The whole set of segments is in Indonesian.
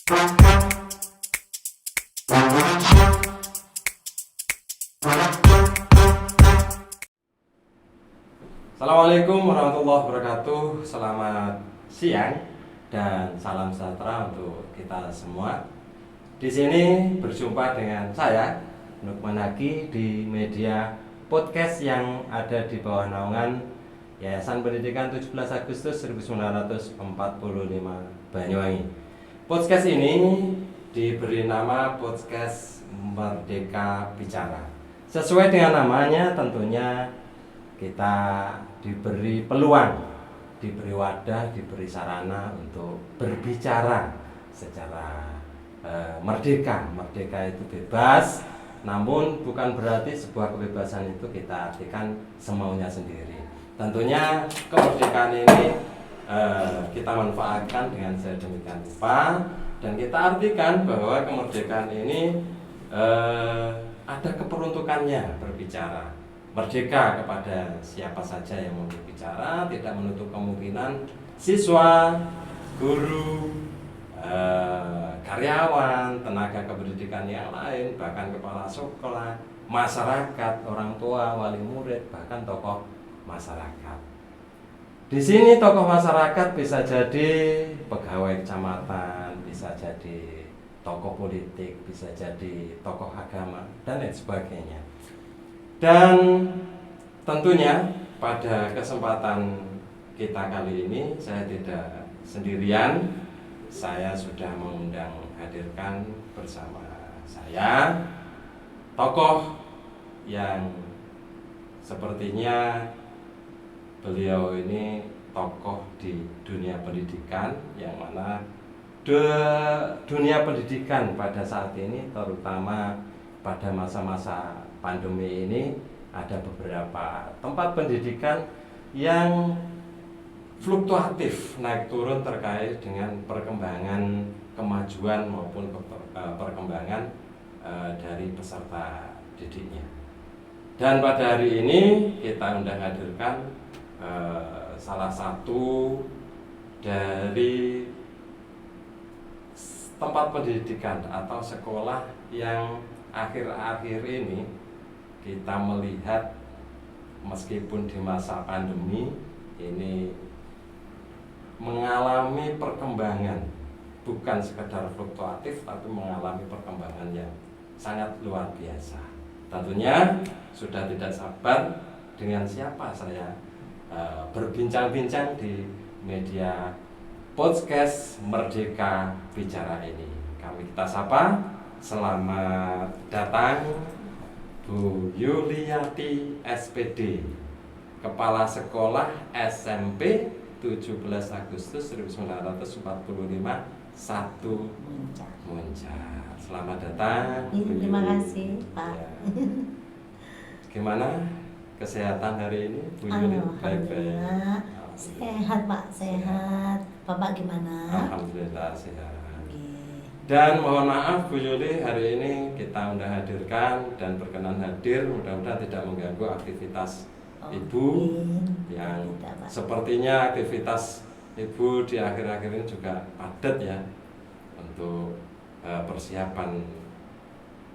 Assalamualaikum warahmatullahi wabarakatuh. Selamat siang dan salam sejahtera untuk kita semua. Di sini berjumpa dengan saya Nukman Haki di media podcast yang ada di bawah naungan Yayasan Pendidikan 17 Agustus 1945 Banyuwangi. Podcast ini diberi nama Podcast Merdeka Bicara. Sesuai dengan namanya, tentunya kita diberi peluang, diberi wadah, diberi sarana untuk berbicara secara merdeka. Merdeka itu bebas, namun bukan berarti sebuah kebebasan itu kita artikan semaunya sendiri. Tentunya kemerdekaan ini kita manfaatkan dengan sedemikian rupa, dan kita artikan bahwa kemerdekaan ini ada keperuntukannya berbicara. Merdeka kepada siapa saja yang mau berbicara, tidak menutup kemungkinan siswa, guru, karyawan, tenaga kependidikan yang lain, bahkan kepala sekolah, masyarakat, orang tua, wali murid, bahkan tokoh masyarakat. Di sini tokoh masyarakat bisa jadi pegawai kecamatan, bisa jadi tokoh politik, bisa jadi tokoh agama, dan lain sebagainya. Dan tentunya pada kesempatan kita kali ini saya tidak sendirian. Saya sudah mengundang hadirkan bersama saya tokoh yang sepertinya beliau ini tokoh di dunia pendidikan, yang mana dunia pendidikan pada saat ini, terutama pada masa-masa pandemi ini, ada beberapa tempat pendidikan yang fluktuatif naik turun terkait dengan perkembangan kemajuan maupun perkembangan dari peserta didiknya. Dan pada hari ini kita undang hadirkan salah satu dari tempat pendidikan atau sekolah yang akhir-akhir ini kita melihat, meskipun di masa pandemi ini mengalami perkembangan, bukan sekedar fluktuatif, tapi mengalami perkembangan yang sangat luar biasa. Tentunya sudah tidak sabar dengan siapa saya berbincang-bincang di media podcast Merdeka Bicara ini. Kita sapa, selamat datang Bu Yuliati SPD, Kepala Sekolah SMP 17 Agustus 1945 1 Muncar. Selamat datang. Terima kasih Pak. Ya. Gimana kesehatan hari ini Bu Yuli? Alhamdulillah sehat Pak, sehat. Bapak gimana? Alhamdulillah sehat. Dan mohon maaf Bu Yuli, hari ini kita undang hadirkan dan berkenan hadir, mudah-mudahan tidak mengganggu aktivitas Ibu yang sepertinya aktivitas Ibu di akhir-akhir ini juga padat ya, untuk persiapan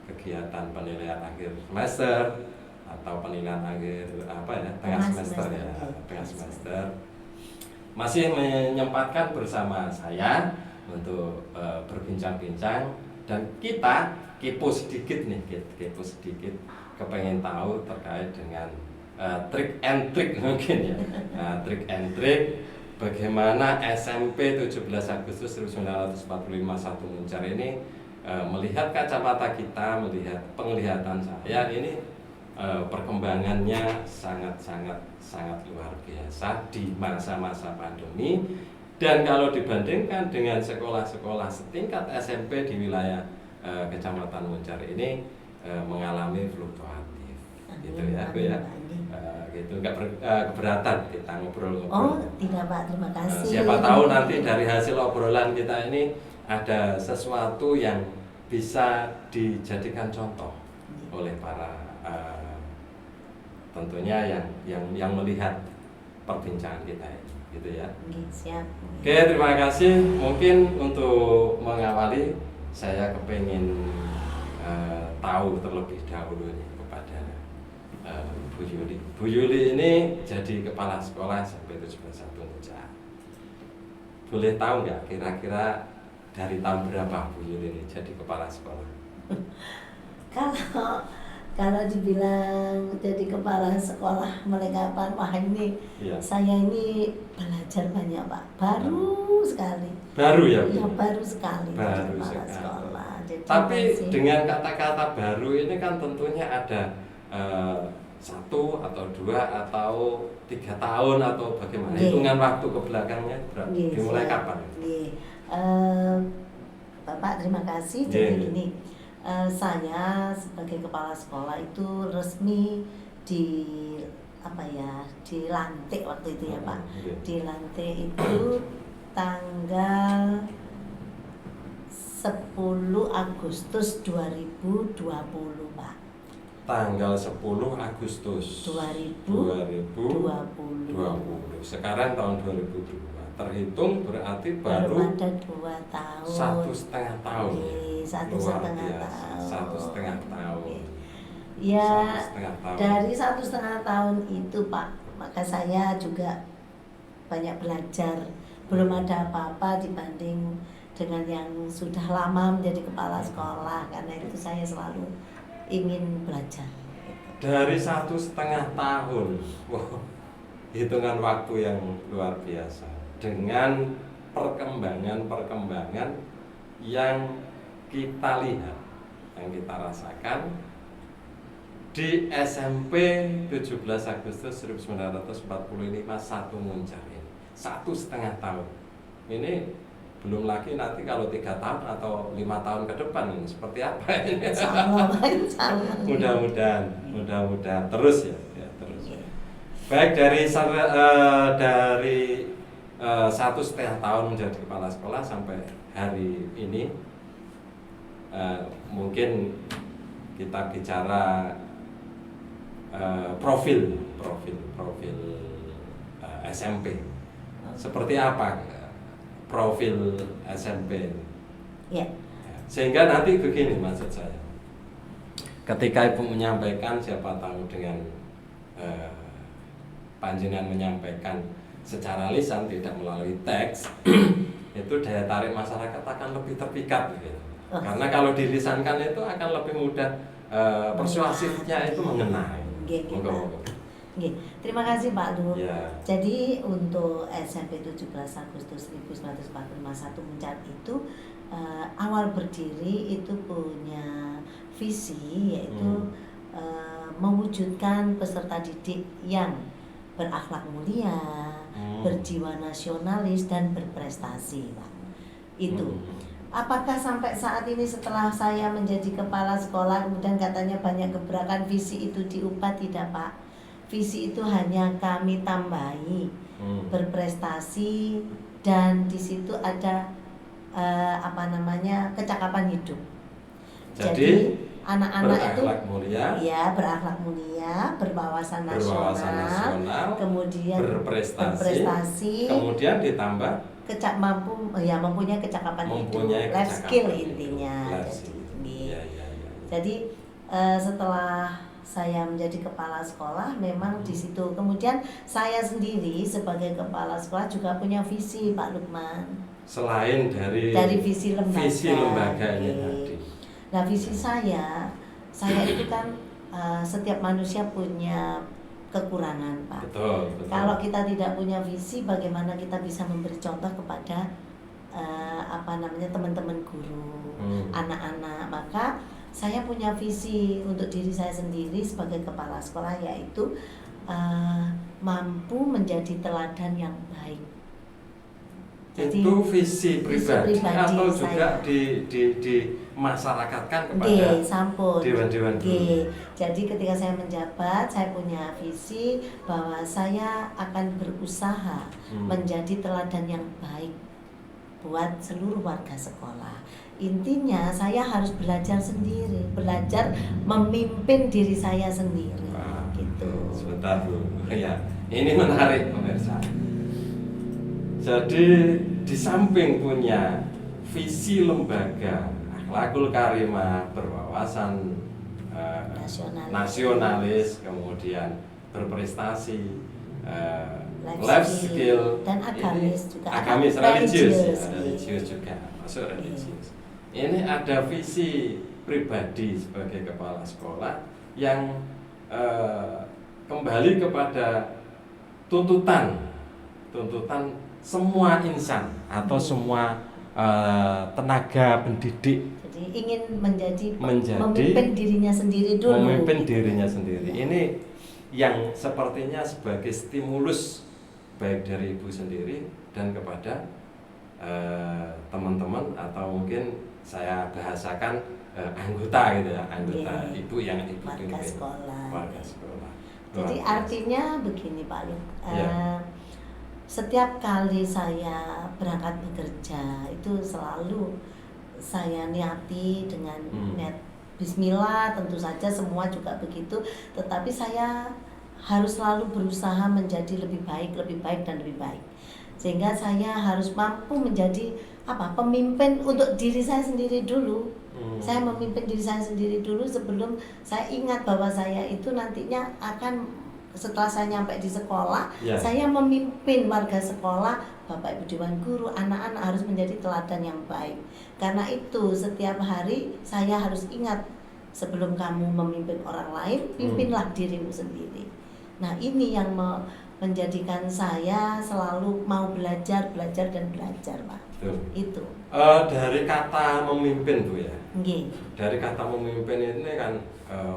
kegiatan penilaian akhir semester atau penilaian akhir tengah semester ya, tengah semester. Masih menyempatkan bersama saya untuk berbincang-bincang, dan kita kepo sedikit kepengen tahu terkait dengan trik and trick mungkin ya. Trik and trick bagaimana SMP 17 Agustus 1945 1 Muncar ini melihat kacamata kita, melihat penglihatan saya ini, perkembangannya sangat luar biasa di masa-masa pandemi. Dan kalau dibandingkan dengan sekolah-sekolah setingkat SMP di wilayah Kecamatan Muncar ini mengalami fluktuatif, gitu ya Bu ya. Gitu, nggak keberatan kita ngobrol-ngobrol. Oh tidak Pak, terima kasih. Siapa tahu nanti dari hasil obrolan kita ini ada sesuatu yang bisa dijadikan contoh oleh para tentunya yang melihat perbincangan kita ini. gitu ya. Nggih, siap. Oke, terima kasih. Mungkin untuk mengawali saya kepengen tahu terlebih dahulu nih kepada Bu Yuli. Bu Yuli ini jadi kepala sekolah SMP 17 Muja. Boleh tahu nggak kira-kira dari tahun berapa Bu Yuli ini jadi kepala sekolah? Kalau dibilang jadi kepala sekolah mulai kapan, wah ini Iya. saya ini belajar banyak Pak, baru sekali. Baru ya Bu? Iya, baru sekali jadi Baru kepala sekali. sekolah. Jadi Tapi masih- dengan kata-kata baru ini kan tentunya ada 1 atau 2 atau 3 tahun atau bagaimana? Nggih. Hitungan waktu ke belakangnya Nggih, dimulai siap. kapan? Nggih. Bapak terima kasih. Nggih. Jadi gini, saya sebagai kepala sekolah itu resmi dilantik waktu itu ya Pak. Nggih. Dilantik itu tanggal 10 Agustus 2020 Pak. Tanggal 10 Agustus 2020. Sekarang tahun 2002. Terhitung berarti baru ada 2 tahun. 1,5 tahun. Nggih, satu Luar setengah biasa. tahun. 1,5 tahun. Nggih. Ya, 1,5 tahun. dari 1,5 tahun itu Pak, maka saya juga banyak belajar. Belum ada apa-apa dibanding dengan yang sudah lama menjadi kepala sekolah. Karena itu saya selalu ingin belajar. Dari 1,5 tahun. Wow, hitungan waktu yang luar biasa. Dengan perkembangan yang kita lihat, yang kita rasakan di SMP 17 Agustus 1945 1 Muncar ini 1,5 tahun. Ini belum lagi nanti kalau 3 tahun atau 5 tahun ke depan ini seperti apa ini. Insyaallah. Mudah-mudahan terus ya terus. Baik, dari 1,5 tahun menjadi kepala sekolah sampai hari ini, mungkin kita bicara profil SMP. Seperti apa profil SMP? Ya. Sehingga nanti begini maksud saya. Ketika Ibu menyampaikan, siapa tahu dengan panjenengan menyampaikan secara lisan tidak melalui teks, itu daya tarik masyarakat akan lebih terpikat gitu. Karena kalau dilisankan itu akan lebih mudah, persuasifnya itu mengenai. Monggo. Nggih, terima kasih Pak Nur. Ya. Jadi untuk SMP 17 Agustus 1945 1 Muncar itu awal berdiri itu punya visi yaitu mewujudkan peserta didik yang berakhlak mulia, berjiwa nasionalis dan berprestasi, Pak. Itu. Apakah sampai saat ini setelah saya menjadi kepala sekolah kemudian katanya banyak gebrakan, visi itu diubah? Tidak, Pak. Visi itu hanya kami tambahi berprestasi dan di situ ada kecakapan hidup. Jadi anak-anak itu berakhlak mulia, berwawasan nasional, kemudian berprestasi, kemudian ditambah mempunyai kecakapan hidup, life skill intinya. Jadi setelah saya menjadi kepala sekolah memang di situ. Kemudian saya sendiri sebagai kepala sekolah juga punya visi, Pak Lukman. Selain dari visi lembaga. Visi lembaganya tadi. Nah, visi saya itu kan setiap manusia punya kekurangan, Pak. Betul. Kalau kita tidak punya visi, bagaimana kita bisa memberi contoh kepada teman-teman guru, anak-anak? Maka saya punya visi untuk diri saya sendiri sebagai kepala sekolah, yaitu mampu menjadi teladan yang baik. Jadi, itu visi pribadi atau juga saya. di masyarakatkan kepada dewan-dewan guru. Jadi ketika saya menjabat, saya punya visi bahwa saya akan berusaha menjadi teladan yang baik buat seluruh warga sekolah. Intinya saya harus belajar sendiri, belajar memimpin diri saya sendiri. Wah, gitu. Sebentar Bu. Ya, ini menarik pemirsa. Jadi di samping punya visi lembaga akhlakul karimah, berwawasan nasionalis, kemudian berprestasi, life skill, dan agamis juga, agamis religius juga, masuk religius. Ini ada visi pribadi sebagai kepala sekolah yang kembali kepada tuntutan semua insan atau semua tenaga pendidik. Jadi ingin menjadi memimpin dirinya sendiri dulu. Memimpin dirinya sendiri. Ini yang sepertinya sebagai stimulus baik dari ibu sendiri dan kepada teman-teman atau mungkin saya bahasakan anggota gitu ya, anggota ibu yang ibu pimpin, warga sekolah. Jadi artinya begini Pak Lin, setiap kali saya berangkat bekerja itu selalu saya niati dengan niat Bismillah, tentu saja semua juga begitu, tetapi saya harus selalu berusaha menjadi lebih baik dan lebih baik, sehingga saya harus mampu menjadi pemimpin untuk diri saya sendiri dulu. Saya memimpin diri saya sendiri dulu sebelum saya ingat bahwa saya itu nantinya akan, setelah saya nyampe di sekolah, saya memimpin warga sekolah, Bapak Ibu Dewan Guru, anak-anak harus menjadi teladan yang baik. Karena itu setiap hari saya harus ingat, sebelum kamu memimpin orang lain, pimpinlah dirimu sendiri. Nah ini yang menjadikan saya selalu mau belajar dan belajar Pak. Itu. Dari kata memimpin Bu ya. Nggih. Dari kata memimpin ini kan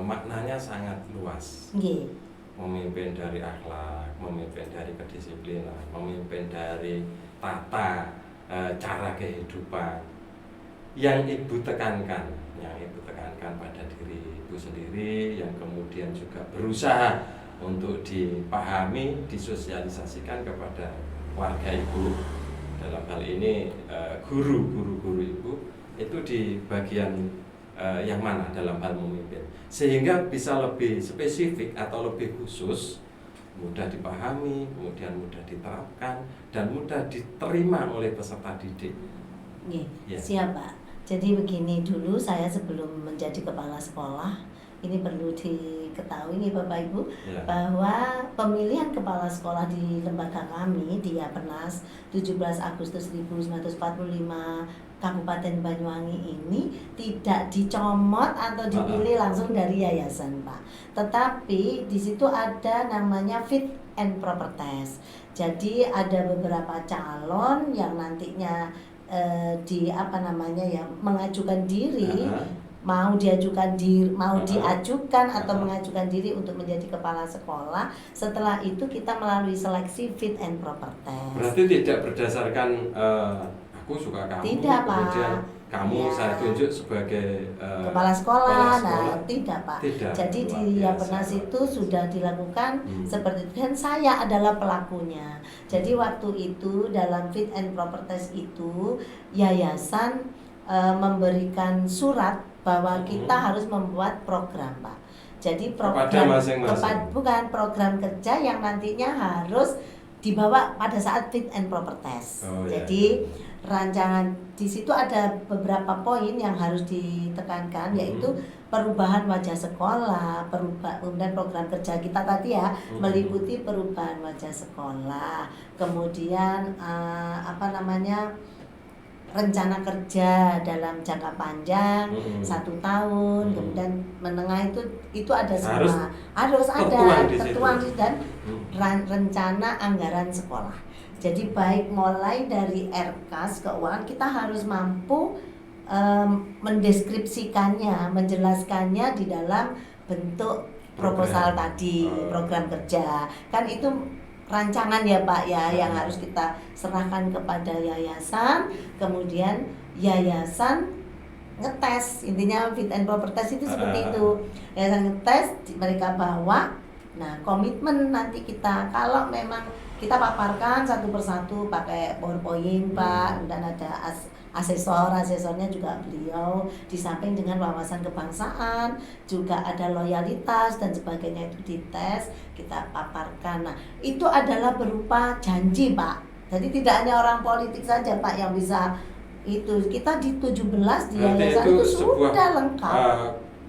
maknanya sangat luas. Nggih. Memimpin dari akhlak, memimpin dari kedisiplinan, memimpin dari tata cara kehidupan. Yang ibu tekankan pada diri ibu sendiri, yang kemudian juga berusaha untuk dipahami, disosialisasikan kepada warga ibu. Dalam hal ini guru-guru ibu itu di bagian yang mana dalam hal memimpin, sehingga bisa lebih spesifik atau lebih khusus, mudah dipahami, kemudian mudah diterapkan dan mudah diterima oleh peserta didik. Siap Pak. Jadi begini, dulu saya sebelum menjadi kepala sekolah, ini perlu diketahui nih Bapak Ibu, bahwa pemilihan kepala sekolah di lembaga kami di Yappenas 17 Agustus 1945 Kabupaten Banyuwangi ini tidak dicomot atau dipilih langsung dari yayasan Pak. Tetapi di situ ada namanya fit and proper test. Jadi ada beberapa calon yang nantinya mengajukan diri, mau diajukan atau mengajukan diri untuk menjadi kepala sekolah. Setelah itu kita melalui seleksi fit and proper test. Berarti tidak berdasarkan aku suka kamu, tidak, kemudian Pak. kamu saya tunjuk sebagai kepala sekolah. Nah, tidak Pak. Tidak. Jadi di Yappenas itu sudah dilakukan seperti itu, dan saya adalah pelakunya. Jadi waktu itu dalam fit and proper test itu yayasan memberikan surat bahwa kita harus membuat program Pak. Jadi program bukan program kerja yang nantinya harus dibawa pada saat fit and proper test. Jadi rancangan di situ ada beberapa poin yang harus ditekankan, yaitu perubahan wajah sekolah, kemudian program kerja kita tadi ya, meliputi perubahan wajah sekolah, kemudian rencana kerja dalam jangka panjang 1 tahun, kemudian menengah itu ada semua, harus ada tertuang dan rencana anggaran sekolah. Jadi baik mulai dari RKAS keuangan, kita harus mampu mendeskripsikannya, menjelaskannya di dalam bentuk proposal tadi, program kerja. Kan itu rancangan ya Pak ya, yang harus kita serahkan kepada yayasan, kemudian yayasan ngetes, intinya fit and proper test itu seperti itu. Yayasan ngetes, mereka bawa, nah komitmen nanti kita, kalau memang kita paparkan satu persatu pakai PowerPoint Pak, dan ada asesornya juga beliau, di samping dengan wawasan kebangsaan, juga ada loyalitas dan sebagainya, itu dites, kita paparkan. Nah itu adalah berupa janji Pak, Jadi tidak hanya orang politik saja Pak yang bisa itu. Kita di 17 di Berarti yayasan itu itu sebuah sudah lengkap.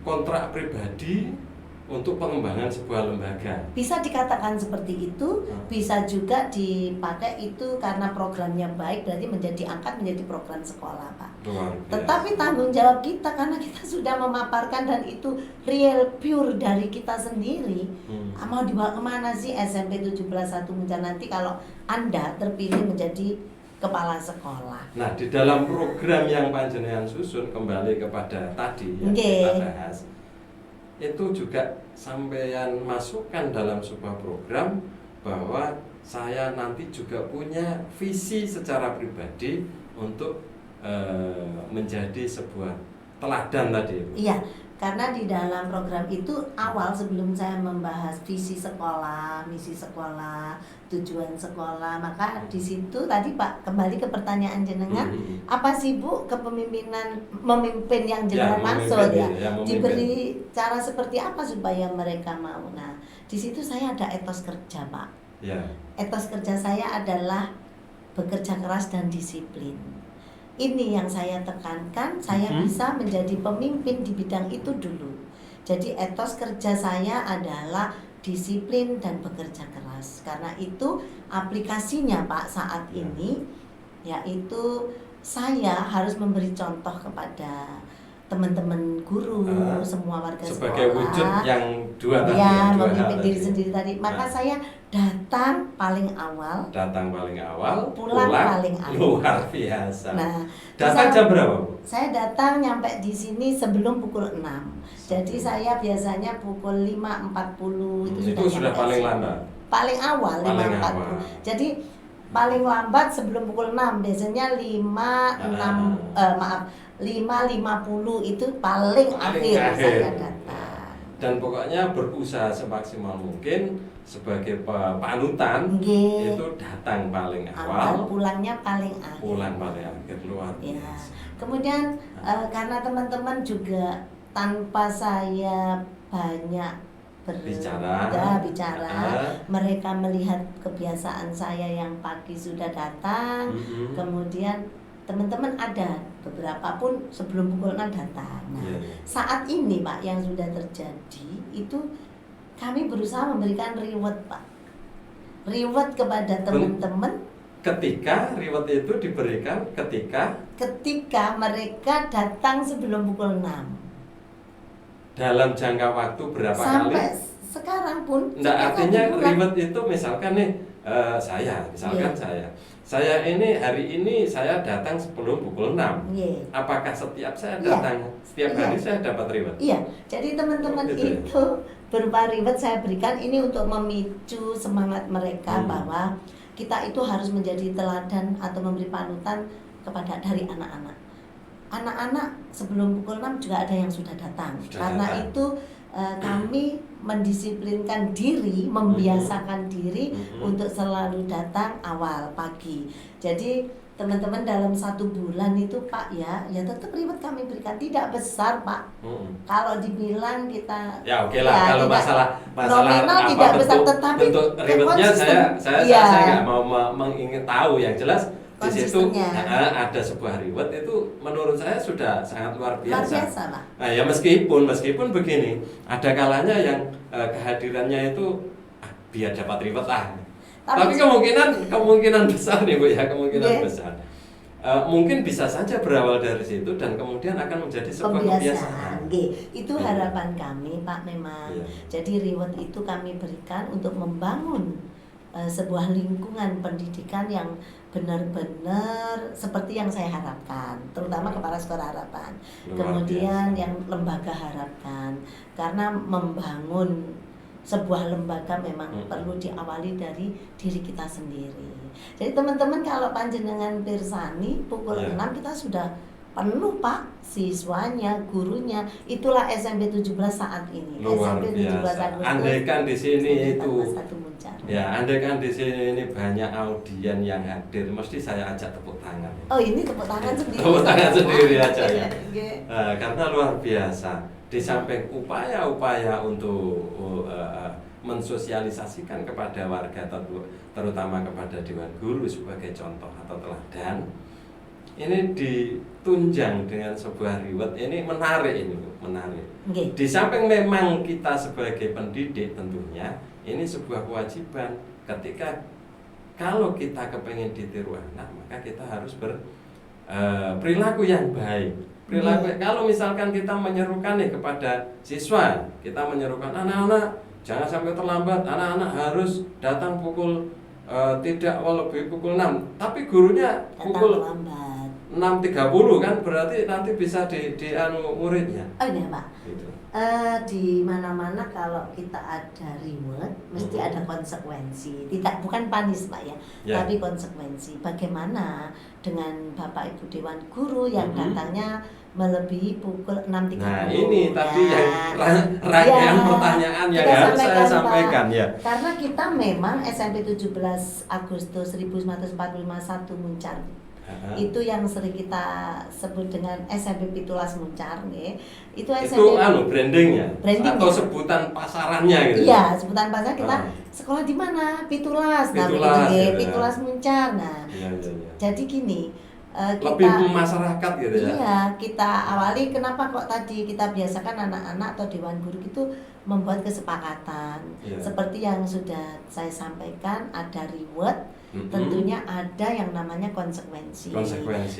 Kontrak pribadi untuk pengembangan sebuah lembaga. Bisa dikatakan seperti itu, bisa juga dipakai itu karena programnya baik, berarti angkat menjadi program sekolah Pak. Luar biasa. Tetapi tanggung jawab kita karena kita sudah memaparkan dan itu real pure dari kita sendiri. Mau dibawa kemana sih SMP 17 Muncar nanti kalau Anda terpilih menjadi kepala sekolah? Nah, di dalam program yang panjenengan susun, kembali kepada tadi yang kita bahas, itu juga sampeyan masukkan dalam sebuah program bahwa saya nanti juga punya visi secara pribadi untuk menjadi sebuah teladan tadi. Iya, karena di dalam program itu awal sebelum saya membahas visi sekolah, misi sekolah, tujuan sekolah, maka di situ tadi Pak kembali ke pertanyaan jenengan, apa sih Bu kepemimpinan memimpin yang jenengan maksud ya? Diberi cara seperti apa supaya mereka mau? Nah, di situ saya ada etos kerja Pak. Ya. Etos kerja saya adalah bekerja keras dan disiplin. Ini yang saya tekankan, saya bisa menjadi pemimpin di bidang itu dulu. Jadi etos kerja saya adalah disiplin dan bekerja keras. Karena itu aplikasinya Pak saat ini yaitu saya harus memberi contoh kepada teman-teman guru, semua warga sebagai sekolah. wujud yang dua tadi. Ya, memimpin diri sendiri tadi. Maka saya datang paling awal, pulang paling akhir. Luar biasa. Nah, datang jam berapa, Bu? Saya datang nyampe di sini sebelum pukul 6. Jadi saya biasanya pukul 5.40 itu sudah paling lambat. Paling awal 5.40. Jadi paling lambat sebelum pukul 6. Biasanya 5.50 itu paling akhir saya datang. Dan pokoknya berusaha semaksimal mungkin sebagai panutan itu datang paling awal, pulangnya paling akhir. Pulang paling akhir, luar biasa. Ya. Kemudian karena teman-teman juga tanpa saya banyak bicara, mereka melihat kebiasaan saya yang pagi sudah datang, kemudian teman-teman ada beberapa pun sebelum pukul 6 datang. Nah, saat ini Pak yang sudah terjadi itu kami berusaha memberikan reward Pak. Reward kepada teman-teman. Ketika reward itu diberikan ketika mereka datang sebelum pukul 6. Dalam jangka waktu berapa sampai kali? Sekarang pun. Artinya reward itu misalkan nih saya ini hari ini saya datang sebelum pukul 6. Apakah setiap saya datang setiap hari saya dapat reward? Iya. Jadi teman-teman itu berupa reward saya berikan ini untuk memicu semangat mereka bahwa kita itu harus menjadi teladan atau memberi panutan kepada dari anak-anak. Anak-anak sebelum pukul 6 juga ada yang sudah datang. Karena itu kami mendisiplinkan diri, membiasakan diri untuk selalu datang awal pagi. Jadi teman-teman dalam 1 bulan itu Pak ya tetap reward kami berikan, tidak besar Pak. Kalau dibilang kita kalau masalah nominal tidak besar, tetapi bentuk rewardnya saya nggak mau mengingin tahu, yang jelas di situ ada sebuah reward itu menurut saya sudah sangat luar biasa. Pak. Nah, ya meskipun begini, ada kalanya yang kehadirannya itu biar dapat reward Tapi kemungkinan besar nih Bu ya, besar. Mungkin bisa saja berawal dari situ dan kemudian akan menjadi sebuah kebiasaan. Itu harapan kami Pak memang. Jadi reward itu kami berikan untuk membangun sebuah lingkungan pendidikan yang benar-benar seperti yang saya harapkan, terutama kepala sekolah harapan. Kemudian yang lembaga harapkan, karena membangun sebuah lembaga memang perlu diawali dari diri kita sendiri. Jadi teman-teman kalau panjenengan pirsani pukul 6 kita sudah penuh Pak, siswanya, gurunya. Itulah SMP 17 saat ini. Luar SMP 17 Agustus. Andaikan di sini itu Muncar. Andaikan di sini ini banyak audien yang hadir, mesti saya ajak tepuk tangan. Oh, ini tepuk tangan sendiri. Tepuk tangan sendiri aja ya. Karena luar biasa. Di samping upaya-upaya untuk mensosialisasikan kepada warga, terutama kepada Dewan Guru sebagai contoh atau teladan, ini ditunjang dengan sebuah reward. Ini menarik, ini menarik. Okay. Di samping memang kita sebagai pendidik tentunya ini sebuah kewajiban. Ketika kalau kita kepengen ditiru anak, maka kita harus perilaku yang baik. Perilaku. Kalau misalkan kita menyerukan nih kepada siswa, kita menyerukan anak-anak jangan sampai terlambat, anak-anak harus datang pukul tidak lebih pukul 6, tapi gurunya pukul 6.30 kan, berarti nanti bisa di muridnya. Oh iya Pak. Gitu. Di mana-mana kalau kita ada reward mesti ada konsekuensi. Bukan panis Pak ya, tapi konsekuensi. Bagaimana dengan Bapak Ibu Dewan Guru yang datangnya melebihi pukul 6.30? Nah ini tadi yang rangkaian pertanyaan yang harus saya sampaikan ya. Karena kita memang SMP 17 Agustus 1945 1 Muncar. Itu yang sering kita sebut dengan SMP Pitulas Muncar, nih. Itu SMP. Itu brandingnya atau sebutan pasarannya gitu. Iya, sebutan pasaran kita sekolah di mana? Pitulas. Nah, begitu Pitulas Muncar. Nah. Iya. Jadi gini, kita lebih masyarakat gitu ya. Iya, kita awali kenapa kok tadi kita biasakan anak-anak atau Dewan Guru itu membuat kesepakatan. Seperti yang sudah saya sampaikan, ada reward. Tentunya ada yang namanya konsekuensi.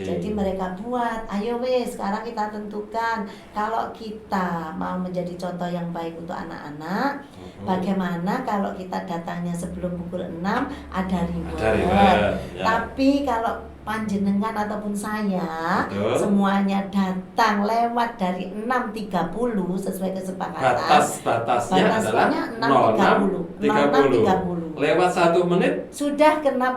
Jadi mereka buat, ayo wes sekarang kita tentukan kalau kita mau menjadi contoh yang baik untuk anak-anak, bagaimana kalau kita datangnya sebelum pukul 6 ada reward. Tapi kalau panjenengan ataupun saya semuanya datang lewat dari 6.30 sesuai kesepakatan. Batasnya adalah 6.30. Lewat 1 menit sudah kena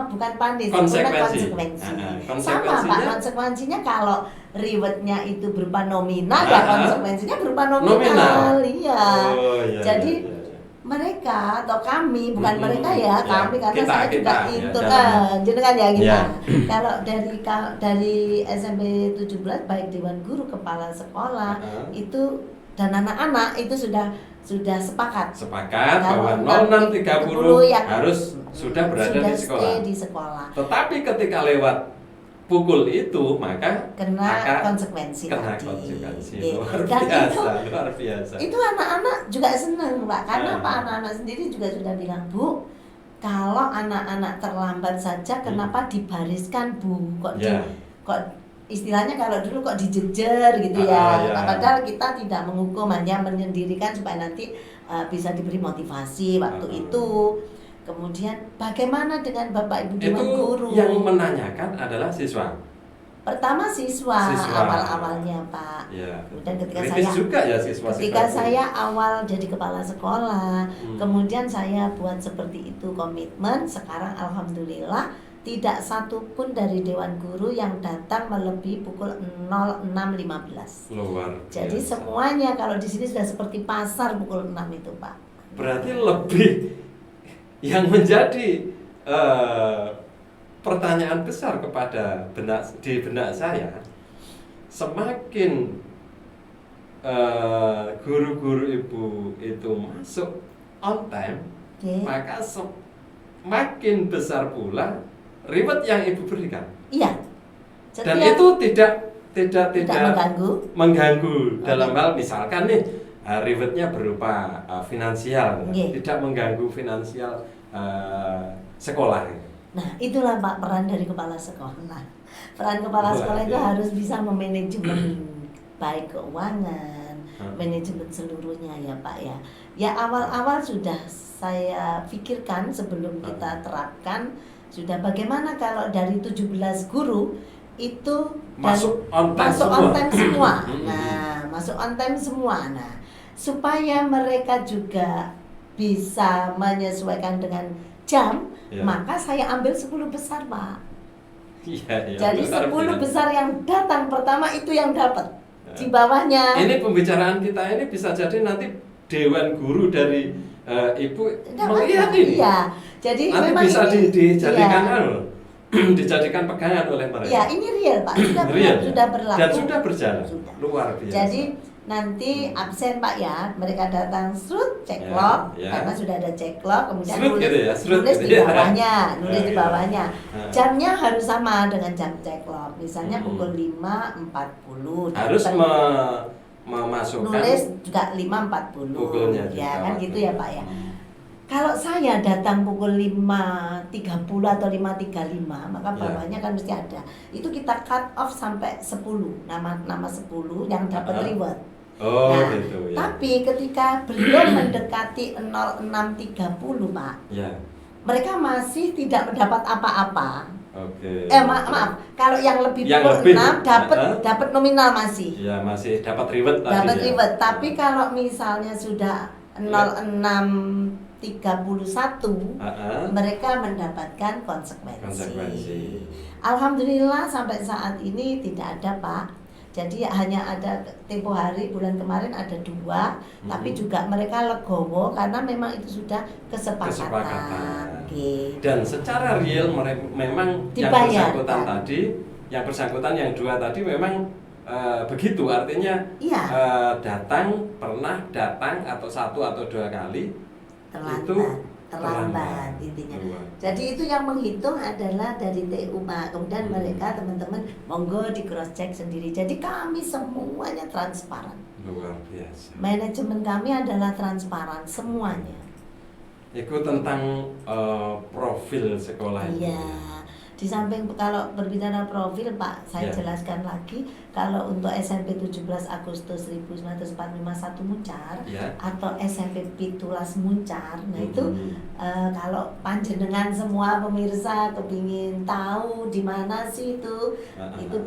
bukan panis, konsekuensi. Sama Pak, konsekuensinya kalau rewardnya itu berupa nominal, ya konsekuensinya berupa nominal. Iya. Jadi mereka atau kami, bukan mereka ya, kami karena saya juga itu jenengan ya kita. Kalau dari SMP 17 baik Dewan Guru, kepala sekolah itu dan anak-anak itu sudah sepakat bahwa 06.30 harus sudah berada di sekolah. Tetapi ketika lewat pukul itu maka kena konsekuensi. Luar biasa. Itu anak-anak juga senang Pak, karena Pak anak-anak sendiri juga sudah bilang, Bu, kalau anak-anak terlambat saja kenapa dibariskan Bu? Kok istilahnya kalau dulu kok dijejer gitu ya. Padahal kita tidak menghukum, hanya menyendirikan supaya nanti bisa diberi motivasi waktu itu. Kemudian bagaimana dengan Bapak Ibu Dewan Guru? Yang menanyakan adalah siswa. Pertama siswa. Awal-awalnya Pak. Kemudian ketika saya awal jadi kepala sekolah, kemudian saya buat seperti itu komitmen. Sekarang alhamdulillah tidak satu pun dari Dewan Guru yang datang melebihi pukul 06.15. Jadi semuanya kalau di sini sudah seperti pasar pukul 6 itu Pak. Berarti lebih yang menjadi pertanyaan besar kepada benak saya, semakin guru-guru ibu itu masuk on time, maka semakin besar pula reward yang ibu berikan. Iya. Dan itu tidak mengganggu dalam hal misalkan nih rewardnya berupa finansial, tidak mengganggu finansial sekolah. Nah, itulah Pak peran dari kepala sekolah. Peran kepala sekolah itu harus bisa memanajemen baik keuangan, manajemen seluruhnya ya Pak ya. Ya awal-awal sudah saya pikirkan sebelum kita terapkan, sudah bagaimana kalau dari 17 guru itu masuk on time semua. Nah, masuk on time semua. Nah, supaya mereka juga bisa menyesuaikan dengan jam, maka saya ambil 10 besar, Pak. Jadi 10 besar yang datang pertama itu yang dapat. Di bawahnya. Ini pembicaraan kita ini bisa jadi nanti Dewan Guru dari Ibu melihat ini. Iya. Jadi nanti memang bisa dijadikan dijadikan pegangan oleh mereka. Iya, ini real Pak, sudah berlaku dan sudah berjalan. Luar biasa. Jadi nanti absen Pak ya, mereka datang serut cek Ya, log ya. karena sudah ada cek log, kemudian Serut gitu ya, serut nulis gitu di ya. bawahnya, nulis Ya, di ya. bawahnya. Nah. Jamnya harus sama dengan jam cek log, misalnya Hmm. pukul 5.40. Harus Dan memasukkan nulis juga 5.40. pukulnya Ya juga kan waktu. gitu ya Pak ya. Kalau saya datang pukul 5.30 atau 5.35, maka Ya. bawahnya kan mesti ada. Itu kita cut off sampai 10, nama 10 yang dapat reward. Oh Nah, gitu ya. tapi ketika belum mendekati 06.30 Pak, Ya, mereka masih tidak mendapat apa-apa. oke. Maaf, kalau yang lebih Yang pukul lebih, 6 dapat nominal masih. Ya masih dapat reward tadi Dapat ya. reward, tapi kalau misalnya sudah 06.31 mereka mendapatkan konsekuensi. Konsekuensi. Alhamdulillah sampai saat ini tidak ada Pak. Jadi hanya ada tempo hari bulan kemarin ada 2, tapi juga mereka legowo karena memang itu sudah kesepakatan. Oke. Dan secara real memang yang Dibayar, bersangkutan kan? tadi, yang bersangkutan yang 2 tadi memang begitu, artinya Iya. datang, pernah datang atau 1 atau 2 kali terlambat intinya. Dua. Jadi itu yang menghitung adalah dari TU Pak. Kemudian mereka teman-teman monggo di cross check sendiri. Jadi kami semuanya transparan. Luar biasa. Manajemen kami adalah transparan semuanya. Itu tentang profil sekolah itu. Iya. Di samping kalau berbicara profil Pak, saya Ya. jelaskan lagi kalau untuk SMP 17 Agustus 1945 Muncar Ya. atau SMP Pitulas Muncar, nah itu kalau panjenengan semua pemirsa kepingin tahu di mana sih itu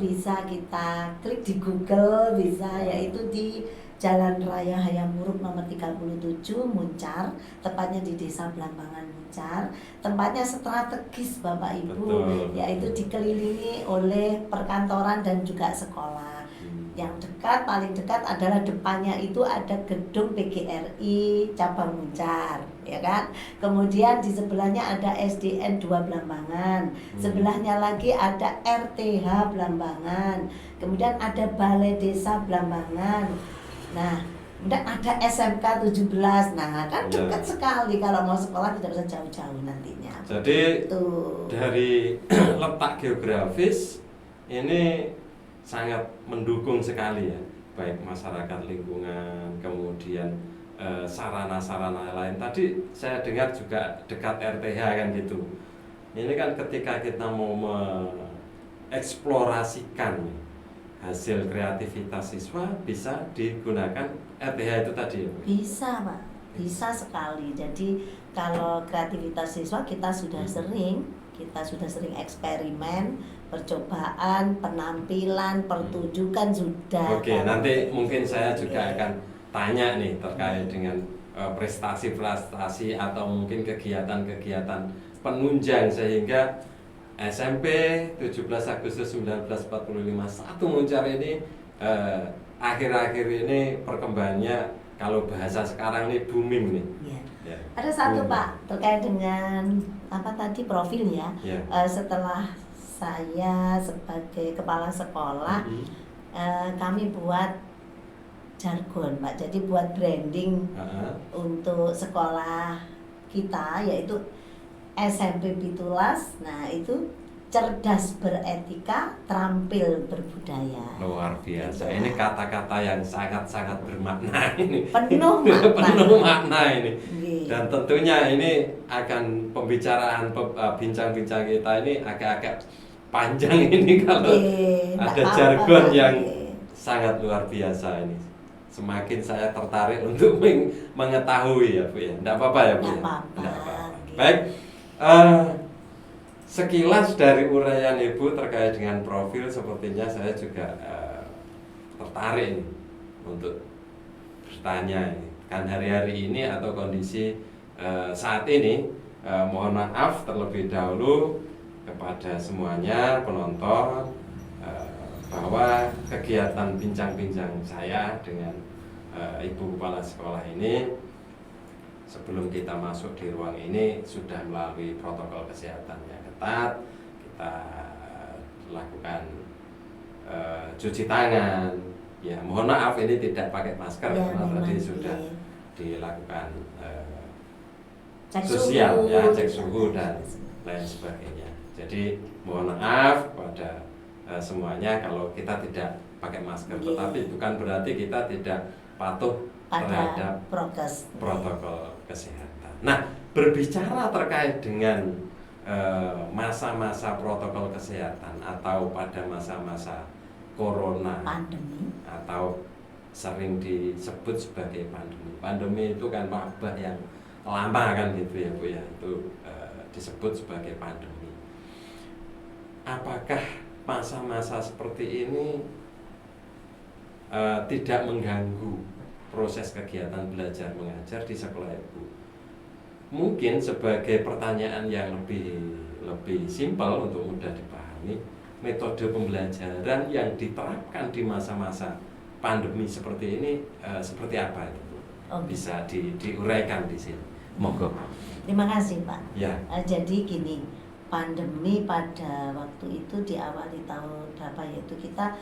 bisa kita klik di Google, bisa yaitu di Jalan Raya Hayam Wuruk nomor 37 Muncar, tepatnya di Desa Blambangan Muncar. Tempatnya strategis Bapak Ibu, Betul. yaitu dikelilingi oleh perkantoran dan juga sekolah. Yang dekat, paling dekat adalah depannya itu ada gedung PGRI cabang Muncar, ya kan? Kemudian di sebelahnya ada SDN 2 Blambangan, sebelahnya lagi ada RTH Blambangan, kemudian ada Balai Desa Blambangan. Nah, kemudian ada SMK 17. Nah, kan dekat sekali kalau mau sekolah tidak usah jauh-jauh nantinya. Jadi Tuh. dari letak geografis ini sangat mendukung sekali ya, baik masyarakat lingkungan, kemudian sarana-sarana lain. Tadi saya dengar juga dekat RTH kan gitu. Ini kan ketika kita mau mengeksplorasikan hasil kreativitas siswa bisa digunakan RTH itu tadi ya? Bisa Pak, bisa sekali. Jadi kalau kreativitas siswa kita sudah sering eksperimen, percobaan, penampilan, pertunjukan sudah. Oke, nanti mungkin saya juga akan tanya nih terkait dengan prestasi-prestasi atau mungkin kegiatan-kegiatan penunjang sehingga SMP 17 Agustus 1945 Muncar ini akhir-akhir ini perkembangannya kalau bahasa sekarang ini booming nih. Ya. Ya. Ada satu Booming. Pak terkait dengan apa tadi profil ya. Ya. Setelah saya sebagai kepala sekolah, kami buat jargon Pak. Jadi buat branding untuk sekolah kita yaitu SMP Pitulas. Nah itu cerdas beretika, terampil berbudaya. Luar biasa. Gitu. Ini kata-kata yang sangat-sangat bermakna ini. Penuh makna. Penuh makna ini. Gitu. Dan tentunya ini akan pembicaraan bincang-bincang kita ini agak-agak panjang ini kalau ada jargon yang sangat luar biasa ini. Semakin saya tertarik untuk mengetahui ya Bu ya. Tidak apa-apa ya Bu. Tidak Ya? apa-apa. Tidak apa-apa. Gitu. Baik. Sekilas dari uraian Ibu terkait dengan profil, sepertinya saya juga tertarik nih untuk bertanya ini. Kan hari-hari ini atau kondisi saat ini, mohon maaf terlebih dahulu kepada semuanya penonton bahwa kegiatan bincang-bincang saya dengan Ibu Kepala Sekolah ini sebelum kita masuk di ruang ini sudah melalui protokol kesehatan yang ketat. Kita lakukan cuci tangan, ya mohon maaf ini tidak pakai masker Ya, karena memang, tadi sudah iya. dilakukan Cek sosial suhu, ya, cek suhu dan lain sebagainya. Jadi mohon maaf kepada semuanya kalau kita tidak pakai masker, Iya. tetapi bukan berarti kita tidak patuh terhadap pada prokes. protokol kesehatan. Nah, berbicara terkait dengan masa-masa protokol kesehatan atau pada masa-masa corona Pandemi. atau sering disebut sebagai pandemi. Pandemi itu kan wabah yang lama kan gitu ya Bu ya, itu disebut sebagai pandemi. Apakah masa-masa seperti ini tidak mengganggu proses kegiatan belajar mengajar di sekolah Ibu? Mungkin sebagai pertanyaan yang lebih simpel untuk mudah dipahami, metode pembelajaran yang diterapkan di masa-masa pandemi seperti ini seperti apa itu Bu? Bisa diuraikan di sini. Monggo. Terima kasih Pak. Ya. Jadi gini, pandemi pada waktu itu diawali tahun berapa yaitu kita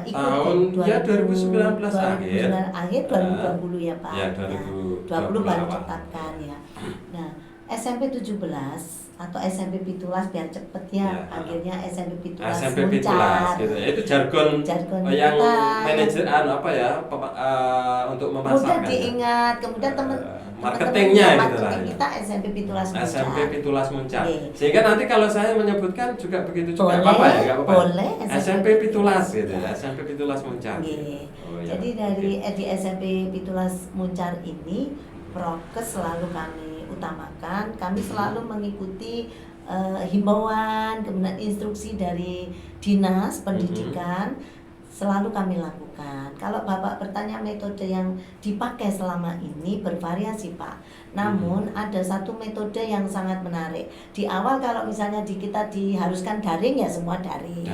ikut tahun ya 2019 akhir 2020 ya Pak. Ya, 2020 baru awal. ditetapkan ya. Nah, SMP 17 atau SMP Pitulas biar cepet ya, akhirnya SMP Pitulas SMP Pitulas gitu. Itu jargon yang kita, manajer apa ya untuk mudah memasarkan. diingat, kemudian marketingnya gitu lah. marketing kita SMP Pitulas Muncar. SMP Pitulas Muncar. Oke. Sehingga nanti kalau saya menyebutkan juga begitu juga Boleh, apa-apa ya, enggak apa-apa. boleh, SMP Pitulas gitu ya, SMP Pitulas Muncar. Oke. Oh, ya. Jadi di SMP Pitulas Muncar ini prokes selalu kami utamakan. Kami selalu mengikuti himbauan, kemudian instruksi dari dinas pendidikan selalu kami lakukan. Kalau Bapak bertanya metode yang dipakai selama ini bervariasi Pak. Namun ada satu metode yang sangat menarik. Di awal kalau misalnya kita diharuskan daring ya semua daring.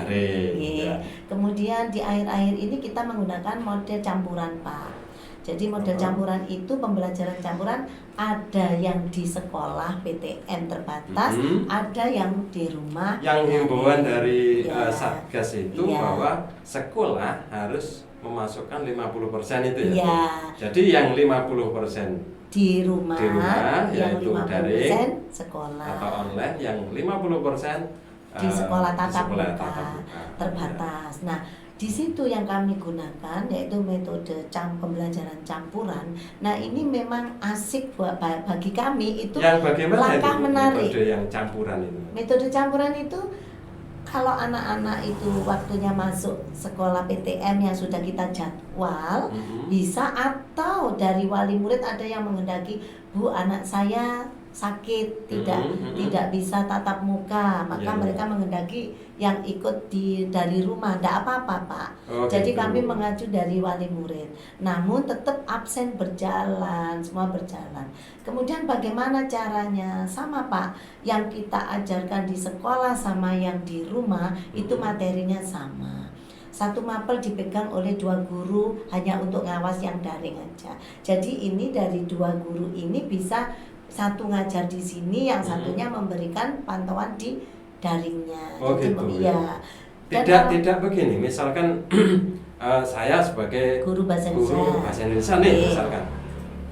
Ya. Kemudian di akhir-akhir ini kita menggunakan model campuran Pak. Jadi model campuran itu pembelajaran campuran ada yang di sekolah PTM terbatas, ada yang di rumah. Yang himbauan dari ya, Satgas itu bahwa sekolah harus memasukkan 50% itu ya. Ya. Jadi yang 50% di rumah yang yaitu 50% daring sekolah atau online, yang 50% di sekolah tatap muka terbatas. terbatas. Nah, di situ yang kami gunakan yaitu metode pembelajaran campuran. Nah, ini memang asik buat bagi kami itu yang bagaimana langkah itu, menarik. metode yang campuran itu. Metode campuran itu kalau anak-anak itu waktunya masuk sekolah PTM yang sudah kita jadwal bisa, atau dari wali murid ada yang menghendaki, Bu, anak saya sakit tidak bisa tatap muka, maka mereka menghendaki yang ikut dari rumah. Tidak apa-apa Pak. Jadi kami mengacu dari wali murid, namun tetap absen berjalan, semua berjalan. Kemudian bagaimana caranya? Sama Pak, yang kita ajarkan di sekolah sama yang di rumah itu materinya sama. Satu mapel dipegang oleh 2 guru hanya untuk ngawas yang daring aja. Jadi ini dari 2 guru ini bisa satu ngajar di sini, yang satunya memberikan pantauan di daringnya. Jadi, gitu ya. Tidak begini, misalkan saya sebagai guru bahasa Indonesia nih misalkan,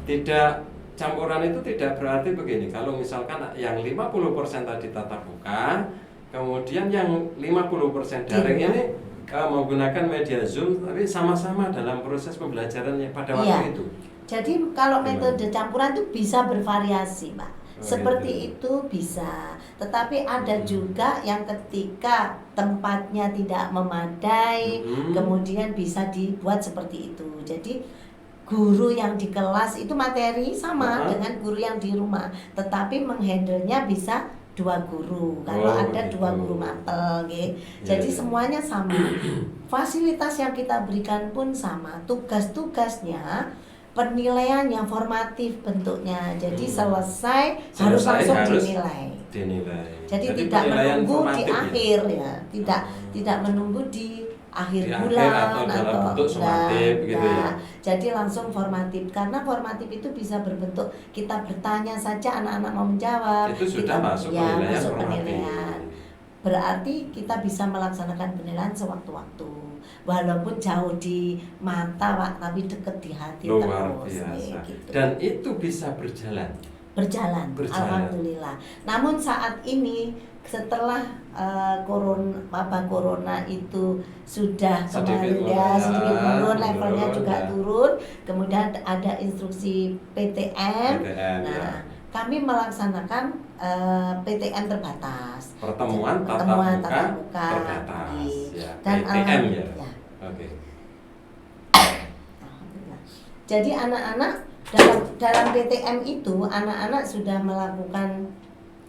tidak campuran itu tidak berarti begini. Kalau misalkan yang 50% tadi tatap muka, kemudian yang 50% daring ini menggunakan media Zoom, tapi sama-sama dalam proses pembelajarannya pada waktu itu. Jadi kalau metode campuran itu bisa bervariasi Pak. Seperti itu bisa. Tetapi ada juga yang ketika tempatnya tidak memadai, kemudian bisa dibuat seperti itu. Jadi guru yang di kelas itu materi sama dengan guru yang di rumah, tetapi menghandlenya bisa 2 guru. Kalau ada 2 guru mapel, jadi semuanya sama. Fasilitas yang kita berikan pun sama. Tugas-tugasnya, penilaian yang formatif bentuknya. Jadi selesai harus langsung dinilai. Jadi tidak menunggu di akhir ya. Tidak menunggu di akhir bulan atau bentuk sumatif gitu ya. Jadi langsung formatif, karena formatif itu bisa berbentuk kita bertanya saja anak-anak mau menjawab. Itu sudah masuk penilaian formatif. penilaian. berarti kita bisa melaksanakan penilaian sewaktu-waktu, walaupun jauh di mata Pak, tapi dekat di hati Luar terus. biasa. Gitu. Dan itu bisa berjalan. Berjalan, alhamdulillah. Namun saat ini setelah corona itu sudah Sedikit kemarin ya sedikit turun, levelnya turun, juga ya. turun. Kemudian ada instruksi PTM. PTM, Nah, ya. kami melaksanakan PTM terbatas. Pertemuan tatap muka terbatas. Ya. Dan PTM ya. ya. Oke. Alhamdulillah. Jadi anak-anak dalam PTM itu anak-anak sudah melakukan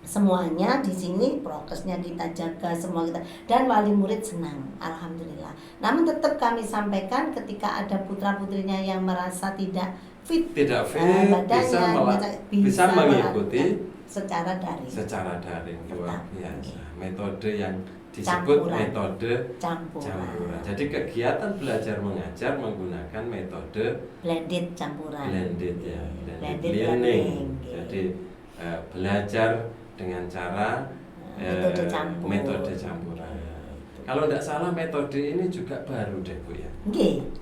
semuanya di sini, prokesnya kita jaga semua kita, dan wali murid senang, alhamdulillah. Namun tetap kami sampaikan ketika ada putra putrinya yang merasa tidak fit badannya, bisa mengikuti secara daring. Luar biasa. Metode yang disebut metode campuran. Jadi kegiatan belajar mengajar menggunakan metode blended campuran. Blended learning. Jadi belajar dengan cara metode campuran. Kalau tidak salah metode ini juga baru deh Bu ya.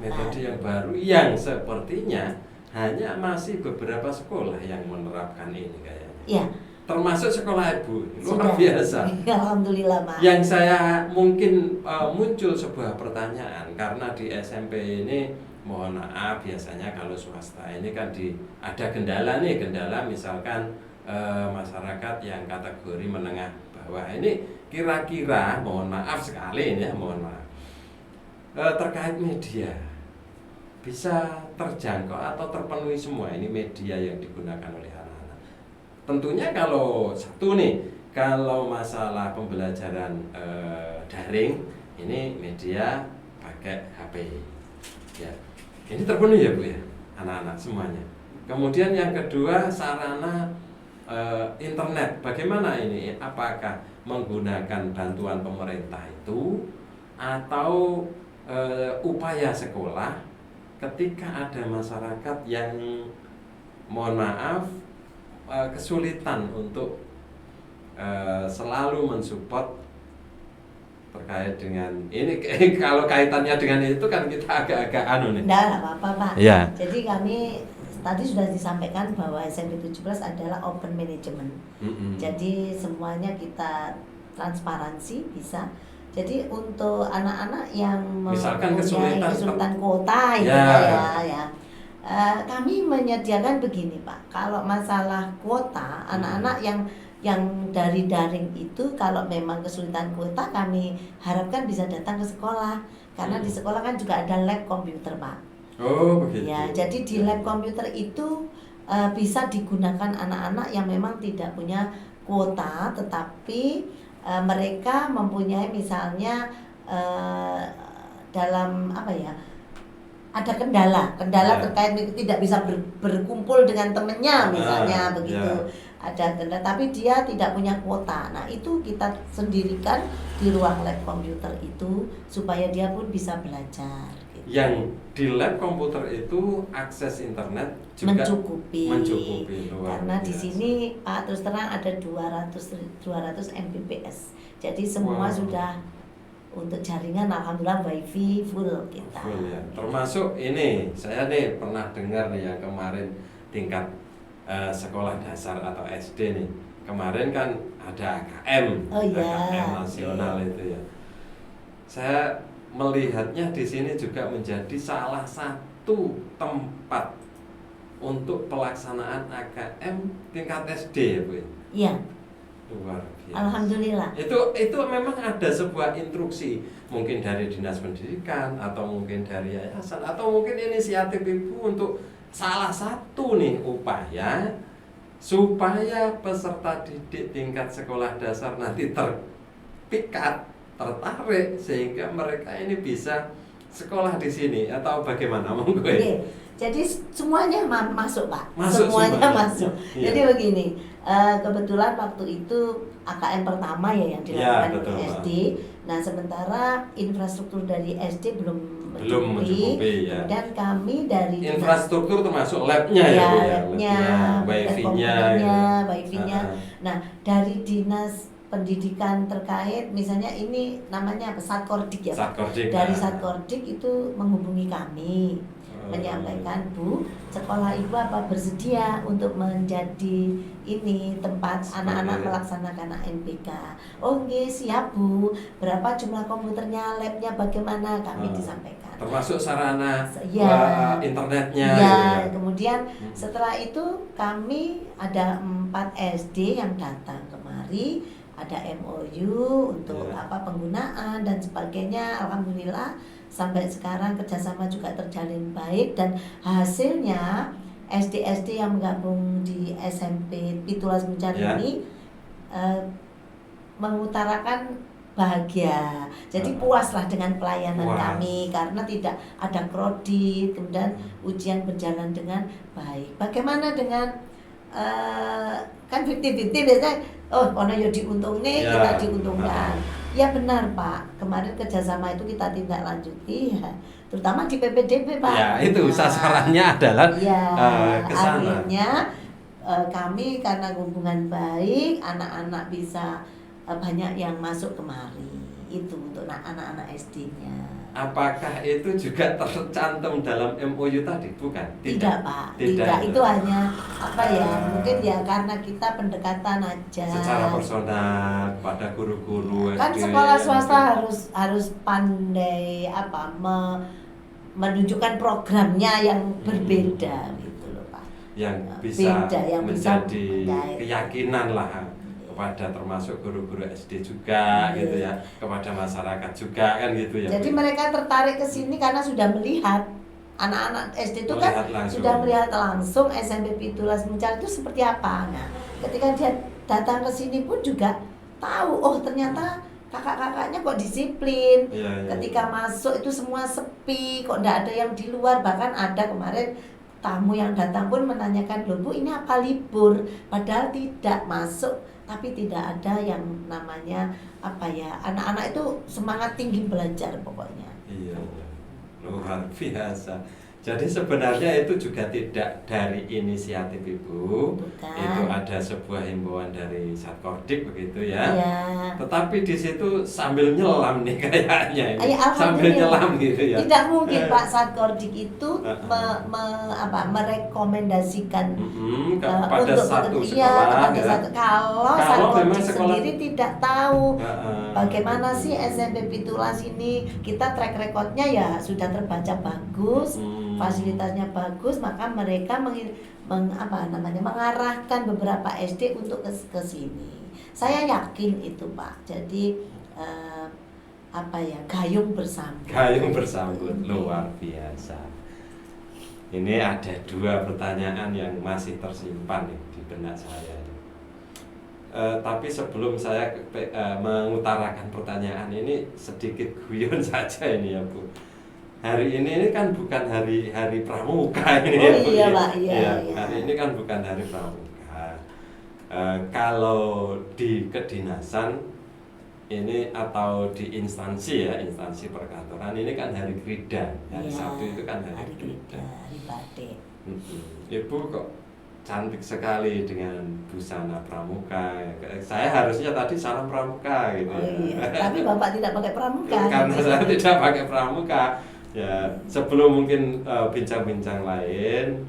Metode yang baru yang sepertinya hanya masih beberapa sekolah yang menerapkan ini kayaknya. Iya. Termasuk sekolah Ibu, luar biasa. Alhamdulillah Pak. Yang saya mungkin muncul sebuah pertanyaan karena di SMP ini mohon maaf biasanya kalau swasta ini kan ada kendala misalkan masyarakat yang kategori menengah bawah ini kira-kira mohon maaf sekali ini ya mohon maaf terkait media bisa terjangkau atau terpenuhi semua ini media yang digunakan oleh anak-anak. Tentunya kalau satu nih kalau masalah pembelajaran daring ini media pakai HP ya ini terpenuhi ya Bu ya anak-anak semuanya. Kemudian yang kedua sarana internet bagaimana ini? Apakah menggunakan bantuan pemerintah itu atau upaya sekolah ketika ada masyarakat yang mohon maaf kesulitan untuk selalu mensupport terkait dengan ini kalau kaitannya dengan itu kan kita agak-agak nih. Nggak apa-apa Pak. Ya. Jadi kami tadi sudah disampaikan bahwa SMP 17 adalah open management. Jadi semuanya kita transparansi bisa. Jadi untuk anak-anak yang misalkan mempunyai kesulitan kuota ya. Kami menyediakan begini Pak. Kalau masalah kuota anak-anak yang dari daring itu kalau memang kesulitan kuota kami harapkan bisa datang ke sekolah karena di sekolah kan juga ada lab komputer Pak. Oh begitu. Ya, jadi di lab komputer itu bisa digunakan anak-anak yang memang tidak punya kuota, tetapi mereka mempunyai misalnya dalam apa ya? Ada kendala terkait tidak bisa berkumpul dengan temennya misalnya begitu. Ada kendala, tapi dia tidak punya kuota. Nah itu kita sendirikan di ruang lab komputer itu supaya dia pun bisa belajar. Yang di lab komputer itu akses internet juga mencukupi karena biasa. di sini Pak terus terang ada 200 Mbps. Jadi semua sudah untuk jaringan alhamdulillah wifi full kita. Full ya. Termasuk ini saya nih pernah dengar nih yang kemarin tingkat sekolah dasar atau SD nih. Kemarin kan ada AKM. AKM nasional itu ya. Saya melihatnya di sini juga menjadi salah satu tempat untuk pelaksanaan AKM tingkat SD ya Bu. Iya. Luar biasa. Alhamdulillah. Itu memang ada sebuah instruksi mungkin dari Dinas Pendidikan atau mungkin dari yayasan atau mungkin inisiatif Ibu untuk salah satu nih upaya supaya peserta didik tingkat sekolah dasar nanti terpikat tertarik sehingga mereka ini bisa sekolah di sini atau bagaimana monggo? Jadi semuanya masuk Pak. Semuanya masuk. Iya. Jadi begini, kebetulan waktu itu AKM pertama ya yang dilakukan di SD. Nah sementara infrastruktur dari SD belum mencukupi. Ya. Kemudian kami dari infrastruktur termasuk labnya ya Bu ya, wifi-nya, wifi-nya. Nah dari dinas pendidikan terkait, misalnya ini namanya apa, Satkordik ya Pak. Satkordik. Dari Satkordik itu menghubungi kami, menyampaikan, Bu, sekolah ibu apa bersedia untuk menjadi ini tempat anak-anak melaksanakan ANPK. Oh nggih, siap Bu. Berapa jumlah komputernya, labnya bagaimana, kami disampaikan. Termasuk sarana Ya, internetnya. ya, gitu ya. kemudian setelah itu kami ada 4 SD yang datang kemari, ada MOU untuk penggunaan dan sebagainya. Alhamdulillah sampai sekarang kerjasama juga terjalin baik, dan hasilnya SD-SD yang menggabung di SMP Pitulas Muncar ini mengutarakan bahagia. Jadi puaslah dengan pelayanan kami karena tidak ada kredit, kemudian ujian berjalan dengan baik. Bagaimana dengan kan 50-50 biasanya, oh kono ya diuntungnya, kita diuntungkan. Ya benar Pak, kemarin kerjasama itu kita tindak lanjuti ya, terutama di PPDB Pak. Ya itu sasarannya adalah ke sana. Akhirnya kami karena hubungan baik, anak-anak bisa banyak yang masuk kemari. Itu untuk anak-anak SD-nya. Apakah itu juga tercantum dalam MOU tadi? Bukan? Tidak Pak, tidak. Itu hanya mungkin ya karena kita pendekatan aja. Secara personal pada guru-guru kan SD sekolah swasta harus pandai menunjukkan programnya yang berbeda gitu loh Pak. Yang bisa yang menjadi bisa keyakinan lah kepada termasuk guru-guru SD juga gitu ya, kepada masyarakat juga kan gitu ya. Jadi mereka tertarik ke sini karena sudah melihat anak-anak SD itu kan sudah melihat langsung SMP Pitulas Muncar itu seperti apa. Nah, ketika dia datang ke sini pun juga tahu, oh ternyata kakak-kakaknya kok disiplin. Ketika masuk itu semua sepi, kok enggak ada yang di luar. Bahkan ada kemarin tamu yang datang pun menanyakan, loh Bu ini apa libur? Padahal tidak, masuk tapi tidak ada yang namanya anak-anak itu semangat tinggi belajar pokoknya. Iya, luar biasa. Jadi sebenarnya itu juga tidak dari inisiatif Ibu. Bukan. Itu ada sebuah himbauan dari Satkordik begitu ya. Iya. Tetapi di situ sambil nyelam nih kayaknya ini. Ayah, sambil nyelam gitu ya. Tidak mungkin Pak Satkordik itu merekomendasikan kepada untuk satu sekolah kalau Satkordik sendiri tidak tahu bagaimana sih SMP Pitulas ini. Kita track recordnya ya sudah terbaca bagus, fasilitasnya bagus, maka mereka mengarahkan beberapa SD untuk ke sini. Saya yakin itu Pak. Jadi gayung bersambut. Gayung bersambut, luar biasa. Ini ada 2 pertanyaan yang masih tersimpan nih di benak saya. Tapi sebelum saya mengutarakan pertanyaan ini, sedikit guyon saja ini ya Bu. Hari ini kan bukan hari pramuka ini ya Bu. Iya Pak, iya. Hari ini kan bukan hari pramuka. Kalau di kedinasan ini atau di instansi perkantoran ini kan hari Krida. Hari Sabtu itu kan hari Krida. Hari batik. Ibu kok cantik sekali dengan busana pramuka. Saya harusnya tadi salam pramuka gitu. Oh iya, tapi Bapak tidak pakai pramuka. Karena saya tidak pakai pramuka. Ya, sebelum mungkin bincang-bincang lain,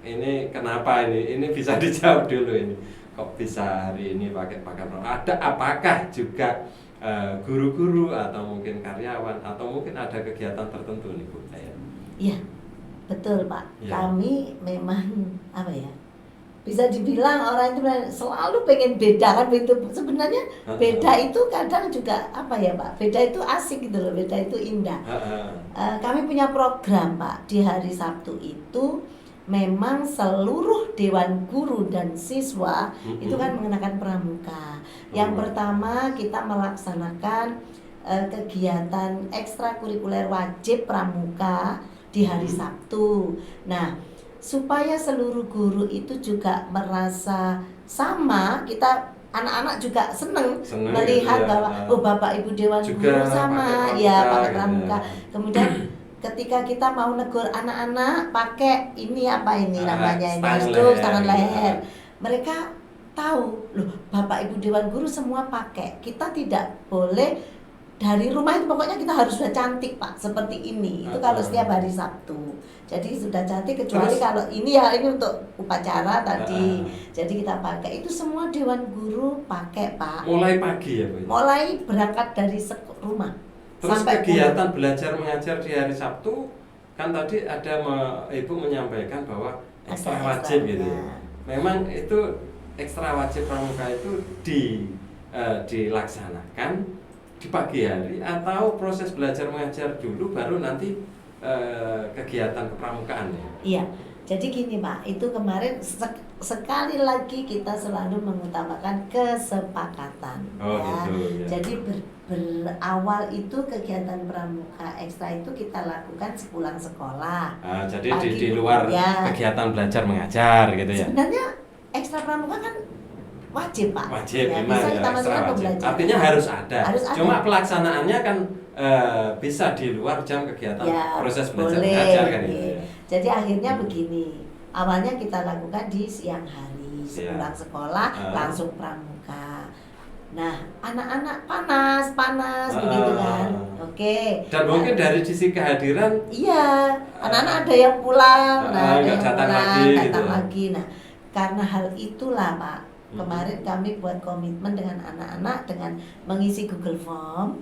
ini kenapa ini bisa dijawab dulu ini. Kok bisa hari ini pakai pramuka? Ada apakah juga guru-guru atau mungkin karyawan atau mungkin ada kegiatan tertentu nih Bu? Iya. Betul Pak, kami memang bisa dibilang orang itu selalu pengen beda kan begitu. Sebenarnya beda itu kadang juga Pak, beda itu asik gitu loh, beda itu indah. Kami punya program Pak, di hari Sabtu itu memang seluruh dewan guru dan siswa itu kan mengenakan pramuka. Yang pertama kita melaksanakan kegiatan ekstrakurikuler wajib pramuka di hari Sabtu. Nah, supaya seluruh guru itu juga merasa sama, kita anak-anak juga seneng melihat bahwa Bapak Ibu Dewan Guru sama pakai pramuka. Kemudian ketika kita mau negur anak-anak pakai ini namanya ini tangan leher. Mereka tahu, loh Bapak Ibu Dewan Guru semua pakai. Kita tidak boleh dari rumah itu pokoknya kita harus sudah cantik Pak, seperti ini. Itu kalau setiap hari Sabtu. Jadi sudah cantik, kecuali Terus? kalau ini ya ini untuk upacara tadi. Jadi kita pakai. Itu semua Dewan Guru pakai Pak. Mulai pagi ya Bu? Mulai berangkat dari rumah. Terus sampai kegiatan belajar mengajar di hari Sabtu kan tadi ada Ibu menyampaikan bahwa ekstra wajib gitu ya. Memang itu ekstra wajib pramuka itu dilaksanakan di pagi hari atau proses belajar mengajar dulu baru nanti kegiatan kepramukaan ya? Iya, jadi gini Pak, itu kemarin sekali lagi kita selalu mengutamakan kesepakatan. Oh, ya. gitu, ya. Jadi berawal itu kegiatan pramuka ekstra itu kita lakukan sepulang sekolah. Jadi Pagi di luar ya. kegiatan belajar mengajar gitu ya? Sebenarnya ekstra pramuka kan wajib Pak. Wajib ya, memang bisa ya, kita ekstra masukkan wajib. pembelajaran. Artinya harus ada. Harus ada. Cuma pelaksanaannya kan bisa di luar jam kegiatan Ya, proses belajar boleh. mengajar kan itu. Iya. Ya. Jadi akhirnya begini, awalnya kita lakukan di siang hari, sepulang sekolah langsung pramuka. Nah, anak-anak panas begitu kan. Oke. Dan mungkin dari sisi kehadiran Iya, anak-anak ada yang pulang, ada nggak yang datang pulang, lagi gitu. datang lagi. Nah, karena hal itulah Pak, kemarin kami buat komitmen dengan anak-anak dengan mengisi Google Form.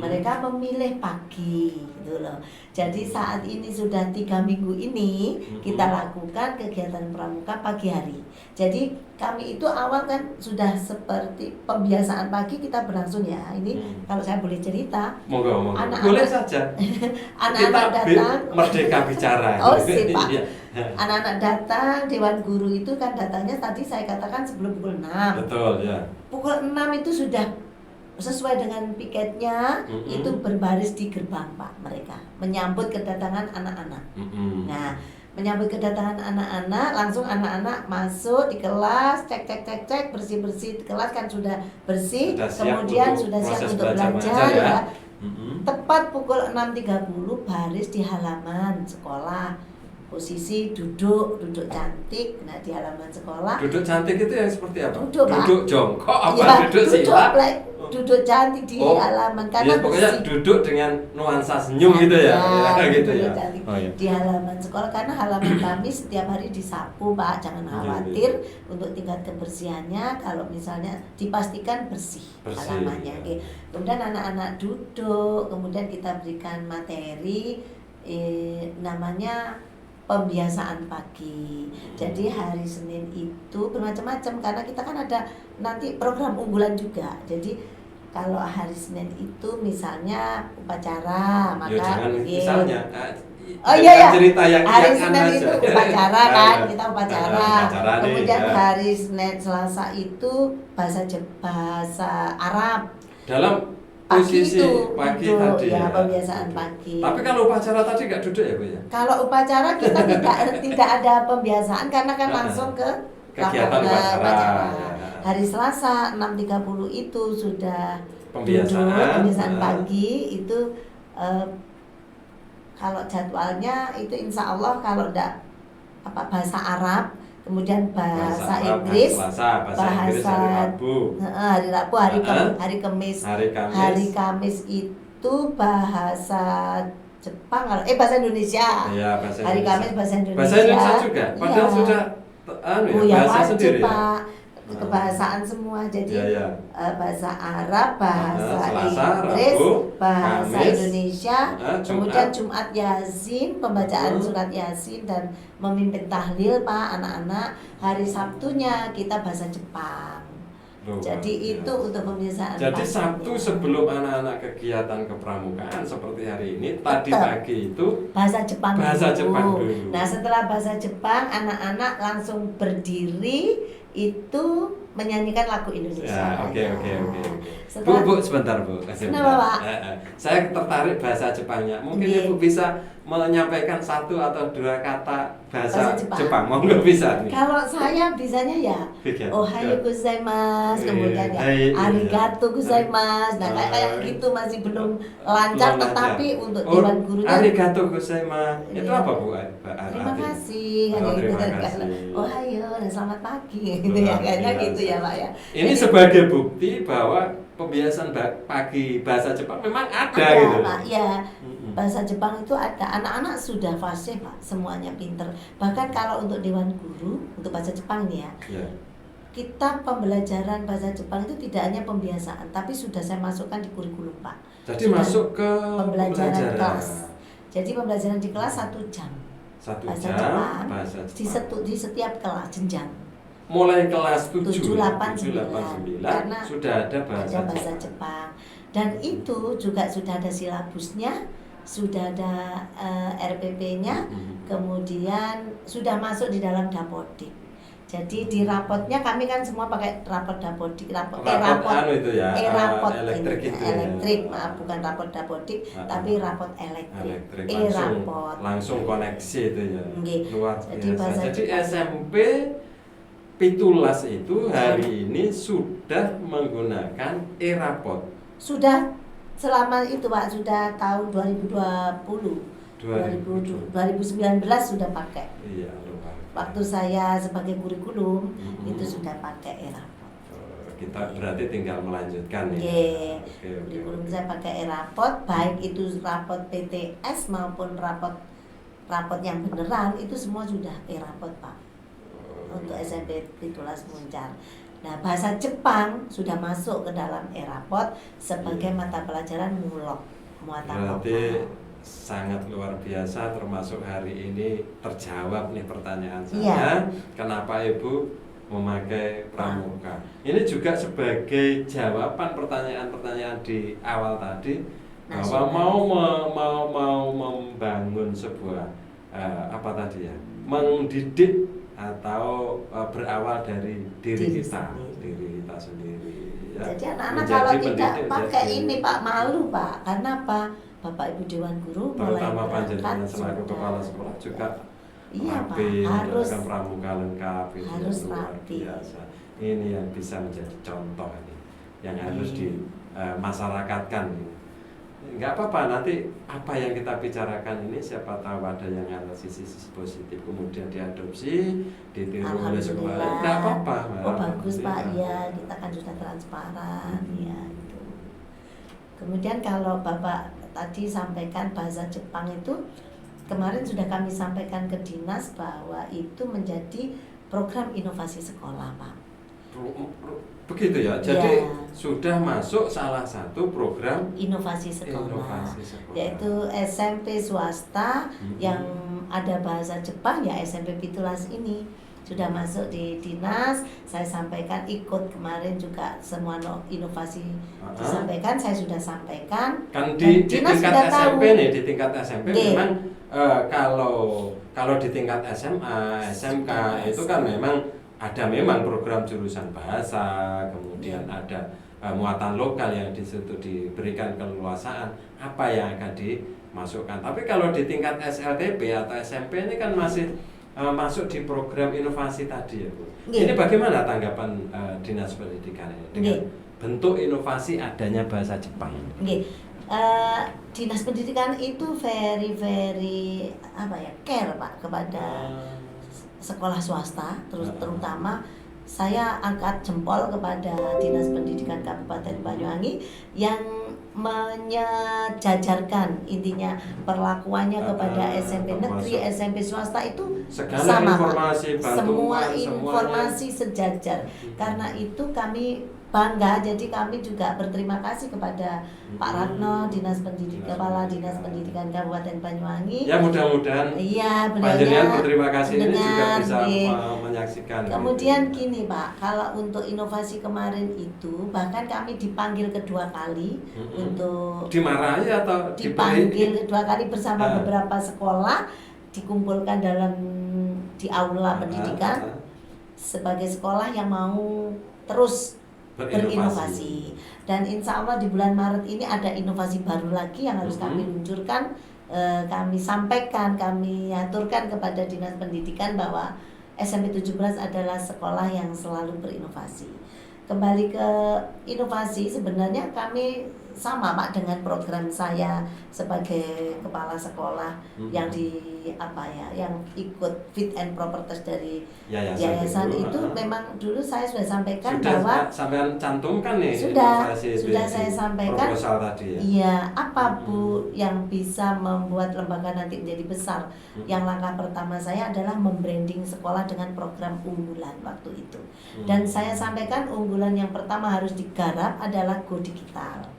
Mereka memilih pagi gitu loh. Jadi saat ini sudah 3 minggu ini kita lakukan kegiatan pramuka pagi hari. Jadi kami itu awal kan sudah seperti pembiasaan pagi kita berlangsung ya. Ini kalau saya boleh cerita. Monggo. Anak-anak- Boleh saja. Anak-anak datang. Merdeka bicara. Oh sih Pak. Iya. Anak-anak datang, Dewan Guru itu kan datangnya tadi saya katakan sebelum pukul 6. Betul ya. Pukul 6 itu sudah sesuai dengan piketnya, itu berbaris di gerbang Pak mereka menyambut kedatangan anak-anak. Nah, menyambut kedatangan anak-anak, langsung anak-anak masuk di kelas, cek bersih-bersih di kelas kan sudah bersih, kemudian sudah siap untuk belajar ya. Tepat pukul 6.30 baris di halaman sekolah. Posisi duduk cantik. Nah, di halaman sekolah. Duduk cantik itu yang seperti apa? Duduk, Pak. Duduk jongkok apa Ya, duduk sila? Duduk cantik di halaman karena iya, pokoknya bersih. duduk dengan nuansa senyum gitu ya. Ya gitu duduk ya. cantik Oh, iya. di halaman sekolah karena halaman kami setiap hari disapu Pak, jangan khawatir untuk tingkat kebersihannya. Kalau misalnya dipastikan bersih halamannya. Oke. Kemudian anak-anak duduk, kemudian kita berikan materi namanya pembiasaan pagi. Jadi hari Senin itu bermacam-macam karena kita kan ada nanti program unggulan juga. Jadi kalau hari Senin itu misalnya upacara, maka jangan misalnya. Oh iya ya. Cerita yang hari yang Senin aja. itu upacara kan, Ya. kita upacara. Upacara nih, Kemudian ya. hari Senin Selasa itu bahasa Arab. Dalam Pagi posisi itu pagi duduk, tadi ya, pembiasaan pagi. Tapi kalau upacara tadi nggak duduk ya Bu ya? Kalau upacara kita tidak ada pembiasaan karena kan langsung ke kegiatan lapangan upacara. Ya. Hari Selasa 6.30 itu sudah Pembiasaan. pembiasaan pagi itu kalau jadwalnya itu insya Allah kalau enggak bahasa Arab, kemudian bahasa Arab, Inggris, Selasa, bahasa Inggris hari Rabu. hari Rabu, hari Kamis. Hari Kamis itu bahasa Jepang, bahasa Indonesia. Iya, bahasa Hari Indonesia. Kamis bahasa Indonesia. Bahasa Indonesia juga. Padahal Iya. sudah bahasa wajib sendiri ya. Pak. Kebahasaan semua. Jadi Iya. bahasa Arab, bahasa Selasa, Inggris, Rabu, bahasa Kamis, Indonesia, Jumat. kemudian Jumat Yasin, pembacaan surat Yasin dan memimpin tahlil Pak anak-anak. Hari Sabtunya kita bahasa Jepang. Loh, Jadi iya. itu untuk pembiasaan Jadi paginya. Sabtu sebelum anak-anak kegiatan kepramukaan seperti hari ini, tadi Tetap. pagi itu bahasa Jepang Jepang dulu. Nah, setelah bahasa Jepang anak-anak langsung berdiri itu menyanyikan lagu Indonesia. Ya, oke. Setelah- Bu, sebentar Bu. Kenapa, Pak? Saya tertarik bahasa Jepangnya. Mungkin Nggih. Ibu bisa menyampaikan satu atau dua kata bahasa Bahasa Jepang. Jepang. Monggo bisa nih. Kalau saya bisanya ya Iya. Ohayo gozaimasu, kemudian ya Hai, iya. arigato gozaimasu. Nah, kayak gitu masih belum lancar, Belum tetapi lancar. untuk Oh, dewan gurunya arigato gozaimasu. Itu Iya. apa Bu? terima kasih, Oh, gitu terima kan. kasih. Ohayo dan selamat pagi gitu ya, Luar kayaknya biasa. gitu ya Pak ya. Ini Jadi- sebagai bukti bahwa pembiasan pagi bahasa Jepang memang ada gitu. Pak, ya. Mm-mm. Bahasa Jepang itu ada, anak-anak sudah fasih Pak, semuanya pinter. Bahkan kalau untuk dewan guru, untuk bahasa Jepang nih ya, Ya. kita pembelajaran bahasa Jepang itu tidak hanya pembiasaan, tapi sudah saya masukkan di kurikulum Pak. Jadi Sudah masuk ke pembelajaran kelas. Jadi pembelajaran di kelas 1 jam. 1 Bahasa jam Jepang bahasa di setiap kelas jenjang. Mulai kelas 7, 7, 8, 9 Karena sudah ada bahasa, Ada bahasa Jepang. Dan itu juga sudah ada silabusnya, sudah ada RPP-nya, kemudian sudah masuk di dalam dapodik. Jadi di rapotnya kami kan semua pakai rapot dapodik, rapot anu itu ya, rapot elektrik ini, itu ya. elektrik, maaf, bukan rapot dapodik, tapi rapot elektrik. langsung, Rapot. langsung koneksi itu ya. Nggih. Luar Jadi biasa. bahasa Jadi Jepang. SMP Pitulas itu hari ini sudah menggunakan e-rapot. Sudah selama itu Pak, sudah tahun 2020. 2019 sudah pakai. Iya, luar. Waktu saya sebagai kurikulum Mhm. itu sudah pakai e-rapot. Kita berarti tinggal melanjutkan ya. Nggih. Oke. Kurikulum saya pakai e-rapot, baik itu rapot PTS maupun rapot yang beneran itu semua sudah e-rapot Pak. Untuk SMP Pitulas Muncar. Nah, bahasa Jepang sudah masuk ke dalam e-rapot sebagai mata pelajaran mulok, muatan Berarti lokal. sangat luar biasa, termasuk hari ini terjawab nih pertanyaan saya. Iya. Kenapa Ibu memakai pramuka? Ini juga sebagai jawaban pertanyaan-pertanyaan di awal tadi, bahwa mau membangun sebuah apa tadi ya, mendidik atau berawal dari diri kita sendiri. Ya. Jadi anak-anak Menjadi kalau tidak pendidik, pakai menjadi- ini Pak, malu Pak. Karena apa? Bapak Ibu Dewan Guru mulai terutama berangkat panjenengan selaku sudah. kepala sekolah juga Iya Pak, rapi, harus menggunakan pramuka lengkap itu harus luar rapi. biasa. Ini yang bisa menjadi contoh ini, yang harus Iya. di masyarakatkan. Nggak apa-apa, nanti apa yang kita bicarakan ini siapa tahu ada yang ada sisi positif kemudian diadopsi, ditiru oleh sekolah. Alhamdulillah. Nggak apa-apa. Oh bagus Pak, Alhamdulillah. ya kita kan sudah transparan, ya gitu. Kemudian kalau Bapak tadi sampaikan bahasa Jepang itu kemarin sudah kami sampaikan ke dinas bahwa itu menjadi program inovasi sekolah Pak. Begitu ya. Jadi Ya. sudah masuk salah satu program Inovasi sekolah, inovasi sekolah. yaitu SMP swasta Mhm. yang ada bahasa Jepang ya SMP Pitulas ini sudah masuk di dinas. Saya sampaikan ikut kemarin juga semua inovasi disampaikan, saya sudah sampaikan. Kan Dan di dinas tingkat sudah SMP tahu. nih, di tingkat SMP Nggih. memang kalau di tingkat SMA, SMK itu kan memang ada memang program jurusan bahasa, kemudian ada muatan lokal yang di situ diberikan keleluasaan apa yang akan dimasukkan. Tapi kalau di tingkat SLTP atau SMP ini kan masih masuk di program inovasi tadi ya Bu. Nggih. Ini bagaimana tanggapan Dinas Pendidikan ini dengan Nggih. bentuk inovasi adanya bahasa Jepang? Nggih. Dinas Pendidikan itu very apa ya, care Pak kepada sekolah swasta, terutama saya angkat jempol kepada Dinas Pendidikan Kabupaten Banyuwangi yang menyejajarkan intinya perlakuannya kepada SMP negeri, SMP swasta itu segala sama Pak. informasi, bantuan, Semua semuanya. informasi sejajar. Karena itu kami bangga, jadi kami juga berterima kasih kepada Pak Ratno, Kepala Dinas Pendidikan Kabupaten Banyuwangi. Ya mudah-mudahan Iya, panjenengan beliaunya berterima kasih ini juga mendengar, bisa nggih. menyaksikan. Kemudian gini Pak, kalau untuk inovasi kemarin itu bahkan kami dipanggil kedua kali untuk dimarahi atau dipanggil kedua kali bersama Ah. beberapa sekolah, dikumpulkan di aula pendidikan sebagai sekolah yang mau terus berinovasi. Dan insya Allah di bulan Maret ini ada inovasi baru lagi yang harus kami luncurkan, kami sampaikan, kami aturkan kepada Dinas Pendidikan bahwa SMP 17 adalah sekolah yang selalu berinovasi. Kembali ke inovasi, sebenarnya kami sama Pak dengan program saya sebagai kepala sekolah yang yang ikut fit and proper test dari yayasan itu memang dulu saya sudah sampaikan bahwa sampean cantumkan nih sudah itu saya sampaikan proposal tadi ya. Iya, apa Bu yang bisa membuat lembaga nanti menjadi besar? Yang langkah pertama saya adalah membranding sekolah dengan program unggulan waktu itu. Dan saya sampaikan unggulan yang pertama harus digarap adalah Go Digital.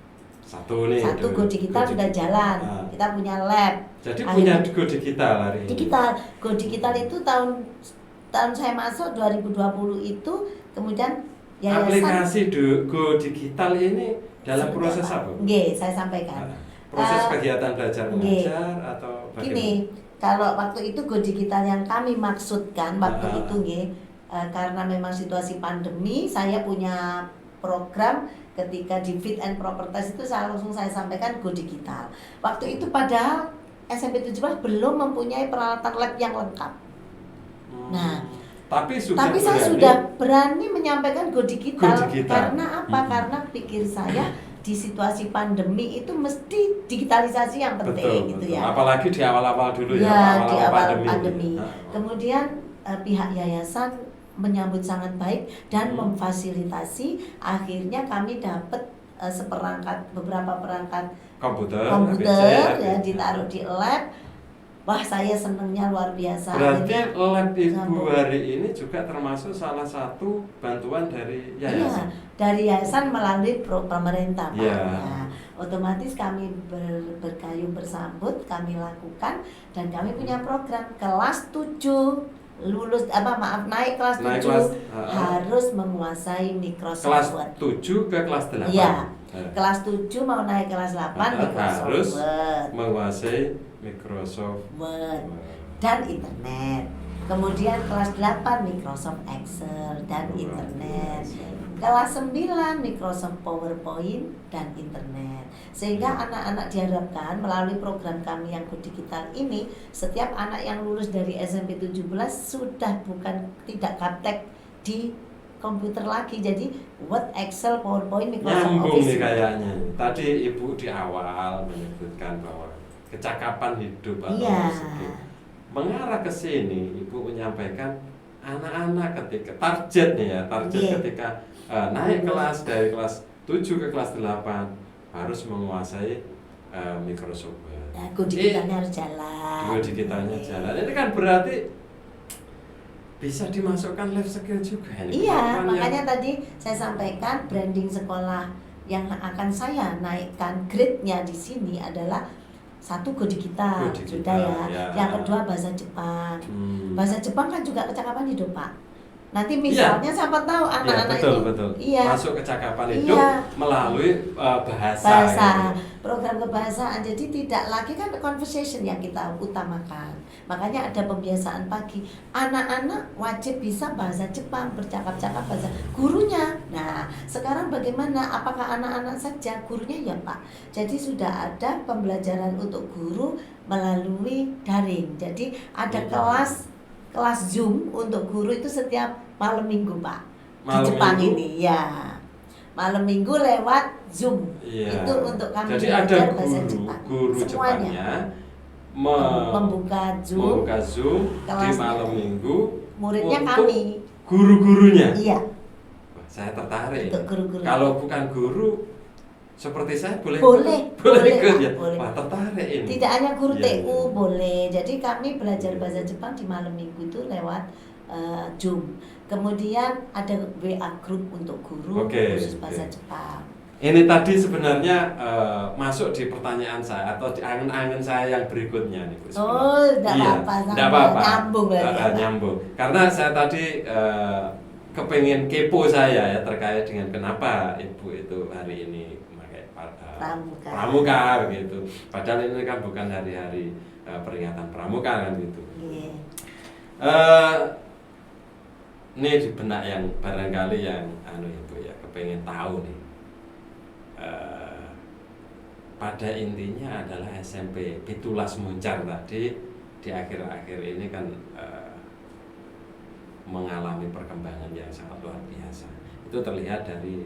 Satu Go Digital sudah jalan. Kita punya lab. Jadi punya Go Digital hari ini. Go Digital itu tahun saya masuk 2020 itu, kemudian yayasan aplikasi Go Digital ini dalam proses apa? Nggih, saya sampaikan. Proses kegiatan belajar mengajar atau bagaimana? Gini, kalau waktu itu Go Digital yang kami maksudkan waktu itu nggih, karena memang situasi pandemi, saya punya program ketika di fit and proper test itu langsung saya sampaikan Go Digital. Waktu itu padahal SMP 17 belum mempunyai peralatan lab yang lengkap. Nah, tapi saya sudah berani menyampaikan Go Digital. Karena apa? Karena pikir saya di situasi pandemi itu mesti digitalisasi yang penting gitu ya. Apalagi di awal-awal dulu ya, di awal pandemi. Kemudian pihak yayasan menyambut sangat baik dan memfasilitasi, akhirnya kami dapat beberapa perangkat komputer ya, ditaruh di lab. Wah, saya senangnya luar biasa. Berarti lab Ibu hari ini juga termasuk salah satu bantuan dari yayasan. Iya, dari yayasan melalui pemerintah Pak. Ya. Nah, otomatis kami berkayung bersambut, kami lakukan, dan kami punya program kelas 7 naik kelas 7 harus menguasai Microsoft Word. Kelas 7 ke kelas 8. Iya. Kelas 7 mau naik kelas 8 Microsoft harus Word. menguasai Microsoft Word dan internet. Kemudian kelas 8 Microsoft Excel dan internet. Kelas 9 Microsoft PowerPoint dan internet. Sehingga anak-anak diharapkan melalui program kami yang Go Digital ini, setiap anak yang lulus dari SMP 17 sudah tidak gaptek di komputer lagi. Jadi Word, Excel, PowerPoint, Microsoft Office. Nyambung nih kayaknya. Tadi Ibu di awal menyebutkan bahwa kecakapan hidup atau mengarah ke sini. Ibu menyampaikan anak-anak ketika target ketika naik kelas dari kelas 7 ke kelas 8 harus menguasai Microsoft Word. Nah, Go Digitalnya harus jalan. Go Digitalnya jalan. Ini kan berarti bisa dimasukkan life skill juga ini. Iya, makanya tadi saya sampaikan branding sekolah yang akan saya naikkan grade-nya di sini adalah satu Go Digital, sudah ya. Yang kedua bahasa Jepang. Bahasa Jepang kan juga kecakapan hidup Pak. Nanti misalnya siapa tahu anak-anak betul. Masuk kecakapan hidup melalui bahasa. Program kebahasaan. Jadi tidak lagi kan conversation yang kita utamakan. Makanya ada pembiasaan pagi. Anak-anak wajib bisa bahasa Jepang, bercakap-cakap bahasa gurunya. Nah, sekarang bagaimana? Apakah anak-anak saja gurunya ya Pak? Jadi sudah ada pembelajaran untuk guru melalui daring. Jadi ada kelas Zoom untuk guru itu setiap malam minggu Pak. Di Jepang ini ya. Malam minggu lewat Zoom. Itu untuk kami belajar bahasa Jepang. Guru semuanya membuka Zoom di malam minggu. Muridnya kami. Guru-gurunya. Iya. Wah, saya tertarik. Untuk guru-guru. Kalau bukan guru seperti saya boleh ya. Boleh. Wah, tertarik ini. Tidak hanya guru TU boleh. Jadi kami belajar bahasa Jepang di malam minggu itu lewat Zoom. Kemudian ada WA group untuk guru khusus bahasa Jepang. Ini tadi sebenarnya masuk di pertanyaan saya atau di angan-angan saya yang berikutnya nih Bu. Tidak apa-apa. Nyambung. Karena saya tadi kepengen kepo saya ya terkait dengan kenapa Ibu itu hari ini pramuka gitu. Padahal ini kan bukan hari-hari peringatan pramuka kan gitu. ini di benak yang barangkali yang Ibu ya kepengen tahu nih. Pada intinya adalah SMP Pitulas Muncar tadi di akhir-akhir ini kan mengalami perkembangan yang sangat luar biasa. Itu terlihat dari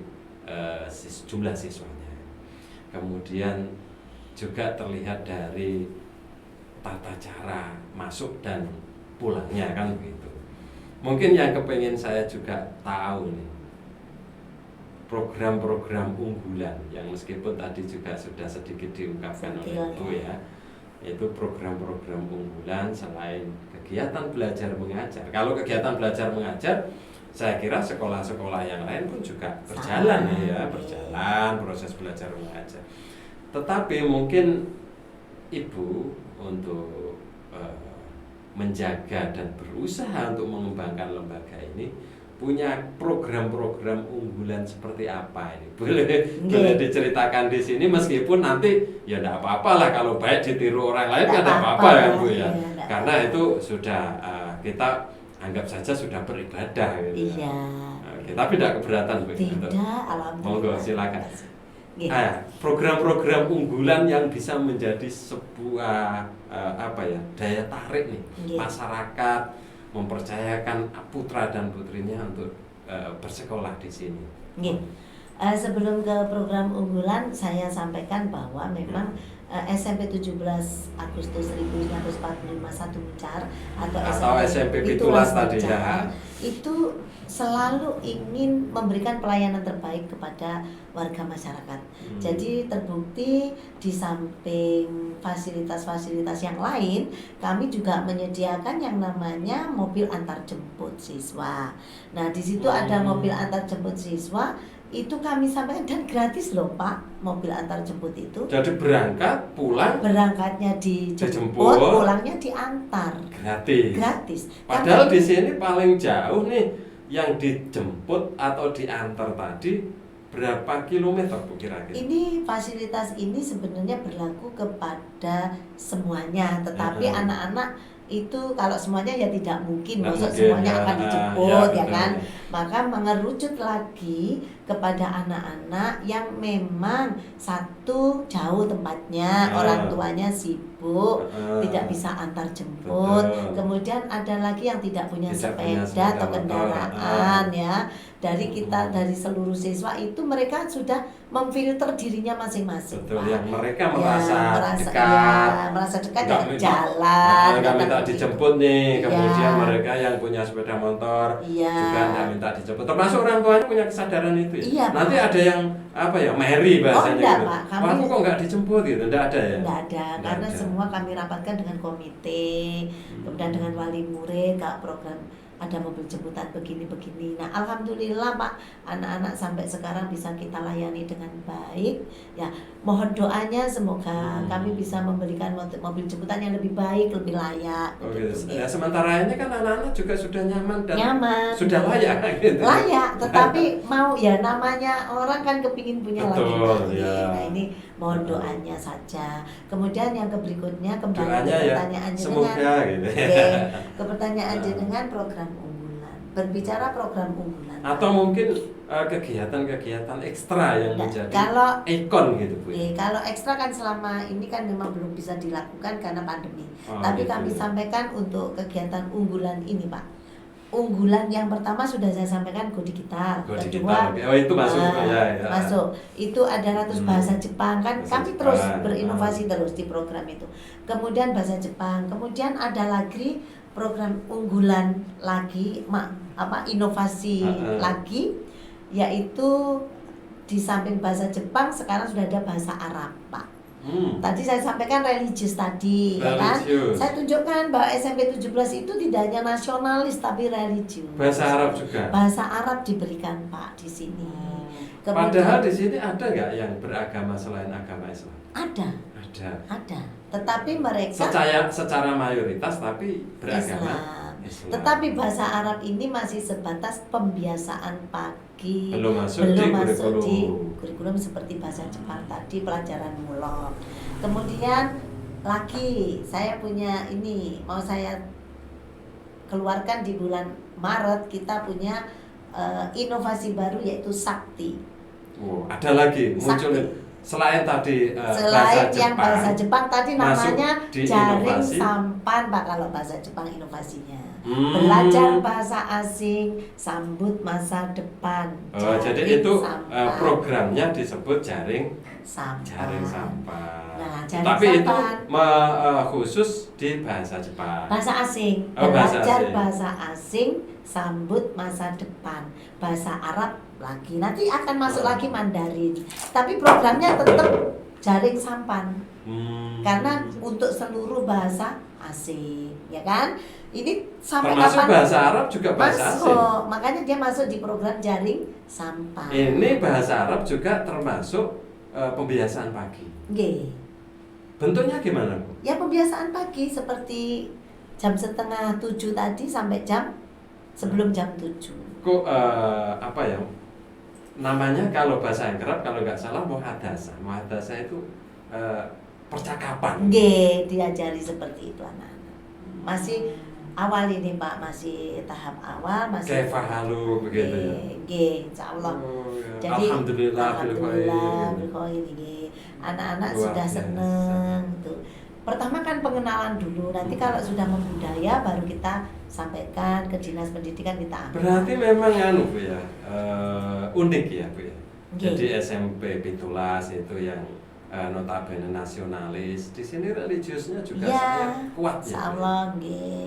jumlah siswanya. Kemudian juga terlihat dari tata cara masuk dan pulangnya kan begitu. Mungkin yang kepengen saya juga tahu nih, program-program unggulan yang meskipun tadi juga sudah sedikit diungkapkan oleh Ibu ya, itu program-program unggulan selain kegiatan belajar mengajar. Kalau kegiatan belajar mengajar, saya kira sekolah-sekolah yang lain pun juga berjalan ya, berjalan proses belajar mengajar. Tetapi mungkin Ibu untuk menjaga dan berusaha untuk mengembangkan lembaga ini punya program-program unggulan seperti apa ini? Boleh diceritakan di sini meskipun nanti ya tidak apa-apa lah kalau baik ditiru orang lain kan tidak apa-apa ya Bu ya. Karena itu sudah kita anggap saja sudah beribadah gitu. Iya. Tapi tidak keberatan Bu. Tidak, alhamdulillah. Monggo silakan. Program-program unggulan yang bisa menjadi sebuah daya tarik nih masyarakat, mempercayakan putra dan putrinya untuk bersekolah di sini. Sebelum ke program unggulan, saya sampaikan bahwa memang SMP 17 Agustus 1945 Satu Muncar atau SMP Pitulas tadi ya, itu selalu ingin memberikan pelayanan terbaik kepada warga masyarakat. Jadi terbukti di samping fasilitas-fasilitas yang lain, kami juga menyediakan yang namanya mobil antar jemput siswa. Nah, di situ ada mobil antar jemput siswa, itu kami sampaikan dan gratis loh Pak, mobil antar jemput itu. Jadi berangkat, pulang, berangkatnya dijemput, pulangnya diantar. Gratis. Padahal di sini paling jauh nih yang dijemput atau diantar tadi berapa kilometer Bu kira-kira? Ini fasilitas ini sebenarnya berlaku kepada semuanya, tetapi anak-anak itu kalau semuanya ya tidak mungkin, maksud semuanya akan dijemput ya kan. Maka mengerucut lagi kepada anak-anak yang memang satu jauh tempatnya, orang tuanya sibuk, tidak bisa antar jemput. Kemudian ada lagi yang tidak punya sepeda atau kendaraan ya. Dari kita, dari seluruh siswa itu mereka sudah memfilter dirinya masing-masing. Betul, yang mereka merasa dekat, merasa dekat dengan jalan. Nggak minta dijemput nih, kemudian mereka yang punya sepeda motor juga nggak minta dijemput. Termasuk orang tuanya punya kesadaran itu ya. Iya, nanti Pak. Ada yang Mary bahasanya enggak, gitu. Pak. Kamu kok nggak dijemput gitu? Nggak ada ya? Nggak ada, karena semua kami rapatkan dengan komite, kemudian dengan wali murid, kalau program ada mobil jemputan begini-begini. Nah, alhamdulillah Pak, anak-anak sampai sekarang bisa kita layani dengan baik. Ya, mohon doanya semoga kami bisa memberikan mobil jemputan yang lebih baik, lebih layak. Gitu. Ya, sementara ini kan anak-anak juga sudah nyaman dan sudah layak gitu. Layak, tetapi mau ya namanya orang kan kepingin punya lagi. Ya. Nah, ini mohon doanya saja. Kemudian yang berikutnya kembali doanya ke pertanyaan semoga gitu. Ke pertanyaan dengan program unggulan. Berbicara program unggulan. Atau mungkin kegiatan-kegiatan ekstra yang menjadi ikon gitu Bu. Kalau ekstra kan selama ini kan memang belum bisa dilakukan karena pandemi. Tapi gitu. Kami sampaikan untuk kegiatan unggulan ini Pak. Unggulan yang pertama sudah saya sampaikan Go Digital. Kedua, itu masuk masuk. Itu ada 100 bahasa Jepang kan. Kami terus berinovasi terus di program itu. Kemudian bahasa Jepang. Kemudian ada lagi program unggulan lagi, inovasi lagi, yaitu di samping bahasa Jepang sekarang sudah ada bahasa Arab Pak. Tadi saya sampaikan religius tadi, ya kan? Saya tunjukkan bahwa SMP 17 itu tidak hanya nasionalis tapi religius. Bahasa Arab juga. Bahasa Arab diberikan Pak di sini. Padahal di sini ada nggak yang beragama selain agama Islam? Ada. Tetapi mereka secara mayoritas tapi beragama Islam. Tetapi bahasa Arab ini masih sebatas pembiasaan pagi, belum masuk di kurikulum seperti bahasa Jepang tadi, pelajaran mulok. Kemudian lagi saya punya ini, mau saya keluarkan di bulan Maret, kita punya inovasi baru yaitu Sakti. Ada lagi muncul Sakti. selain tadi Selain bahasa yang Jepang, bahasa Jepang tadi masuk namanya di jaring inovasi. sampan Pak, kalau bahasa Jepang inovasinya. Hmm. Belajar bahasa asing, sambut masa depan. Jadi itu sampan. programnya disebut jaring Sampan. sampan. Nah, jaring Tapi itu sampan. khusus di bahasa Jepang. Bahasa asing, Bahasa belajar asing. bahasa asing, sambut masa depan. Bahasa Arab lagi, nanti akan masuk lagi Mandarin. Tapi programnya tetap jaring sampan. Karena untuk seluruh bahasa asing, ya kan? Ini sampai Termasuk kapan? bahasa Arab juga bahasa asing. Masuk, makanya dia masuk di program jaring sampan. Ini bahasa Arab juga termasuk pembiasaan pagi. Nggih. Bentuknya gimana, Bu? Ya pembiasaan pagi seperti jam 6:30 tadi sampai sebelum jam 7. Kok apa ya? Namanya kalau bahasa Arab kalau nggak salah muhadasa. Muhadasa itu percakapan. Nggih, diajari seperti itu anak-anak. Masih awal ini Pak, masih tahap awal, masih Kayak fahalu begitu ya. Nggih, insyaallah. Ya. Jadi Alhamdulillah alhamdulillah bil khair nggih. Anak-anak Luar sudah biasa. seneng gitu. Pertama kan pengenalan dulu, nanti kalau sudah membudaya baru kita sampaikan ke dinas pendidikan, kita ambil. Berarti memang Bu ya, unik ya Bu ya. Nggih. Jadi SMP Pitulas itu yang notabene nasionalis, di sini religiusnya juga Ya, sangat kuat ya. Bu ya. insyaallah nggih.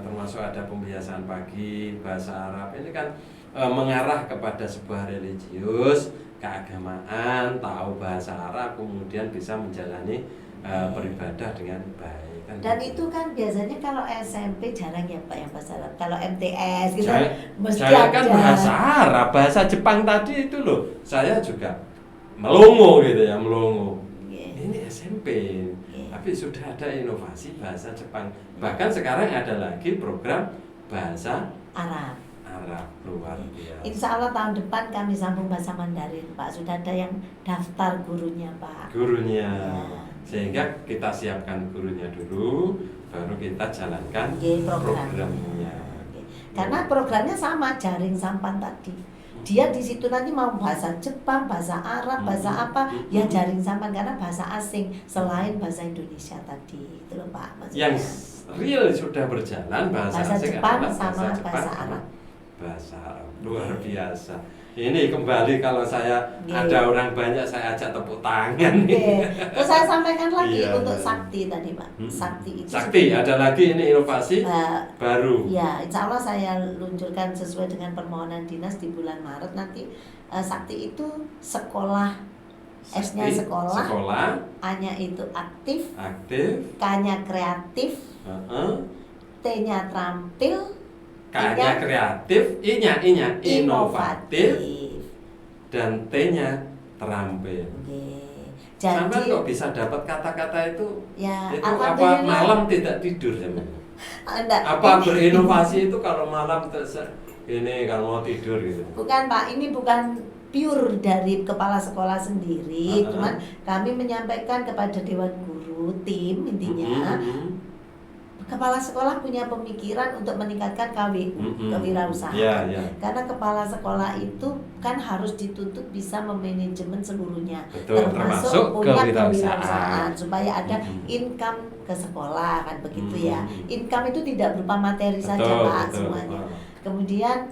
Termasuk ada pembiasaan pagi, bahasa Arab ini kan mengarah kepada sebuah religius, keagamaan, tahu bahasa Arab, kemudian bisa menjalani beribadah dengan baik kan. Dan gitu. itu kan biasanya kalau SMP jarang ya Pak yang bahasa Arab. Kalau MTS gitu mesti Jangan kan ada. bahasa Arab, bahasa Jepang tadi itu loh. Saya juga melongo gitu ya, melongo. Nggih. Ini SMP, Nggih. tapi sudah ada inovasi bahasa Jepang. Bahkan sekarang ada lagi program bahasa Arab. Arab, luar biasa. Insya Allah tahun depan kami sambung bahasa Mandarin Pak. Sudah ada yang daftar gurunya Pak. Gurunya, Ya. sehingga kita siapkan gurunya dulu, baru kita jalankan Nggih, programnya. Nggih. Karena programnya sama, jaring sampan tadi. Dia di situ nanti mau bahasa Jepang, bahasa Arab, bahasa apa, ya jaring sampan karena bahasa asing selain bahasa Indonesia tadi. Itu loh Pak maksudnya. Yang real sudah berjalan bahasa asing Jepang adalah sama Jepang bahasa sama Arab. Bahasa Arab, luar biasa. Ini kembali kalau saya ada orang banyak saya ajak tepuk tangan. Oke. Terus saya sampaikan lagi Iya. untuk Sakti tadi Pak. Sakti itu Sakti, ada lagi ini inovasi Eh, baru. Ya, insya Allah saya luncurkan sesuai dengan permohonan dinas di bulan Maret nanti. Sakti itu sekolah, S-nya Sakti, sekolah, A-nya itu aktif, aktif, K-nya kreatif, T-nya terampil, K-nya kreatif, I-nya inovatif, dan T-nya terampil. Oke. Sampai Jadi kok bisa dapat kata-kata itu? ya Itu apa alhamdulillah. malam tidak tidur ya? Enggak, Apa ini- berinovasi itu kalau malam ini kalau mau tidur gitu? Bukan Pak, ini bukan pure dari kepala sekolah sendiri, cuman kami menyampaikan kepada Dewan Guru, tim intinya, kepala sekolah punya pemikiran untuk meningkatkan KWU, kewirausahaan. Iya. Karena kepala sekolah itu kan harus dituntut bisa memanajemen seluruhnya, Betul, termasuk termasuk punya kewirausahaan. kewirausahaan supaya ada income ke sekolah kan begitu ya. Income itu tidak berupa materi saja Pak semuanya. Kemudian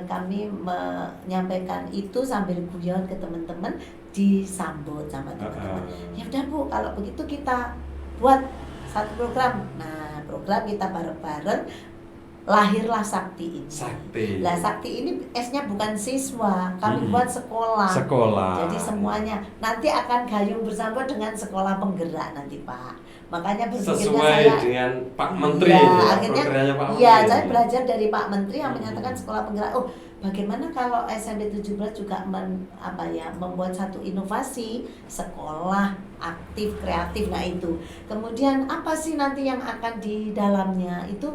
kami menyampaikan itu sambil guyon ke teman-teman, disambut sama teman-teman. Ya udah Bu, kalau begitu kita buat satu program. Nah, program kita bareng-bareng, lahirlah Sakti ini. Sakti. Lah Sakti ini S-nya bukan siswa, kami buat sekolah. Sekolah. Jadi semuanya nanti akan gayung bersama dengan sekolah penggerak nanti Pak. Makanya berpikirnya Sesuai saya dengan Pak Menteri. ya, ya, akhirnya programnya Pak iya, Menteri. saya belajar dari Pak Menteri yang menyatakan sekolah penggerak. Oh, bagaimana kalau SMP 17 juga membuat satu inovasi sekolah aktif kreatif. Nah itu. Kemudian apa sih nanti yang akan di dalamnya itu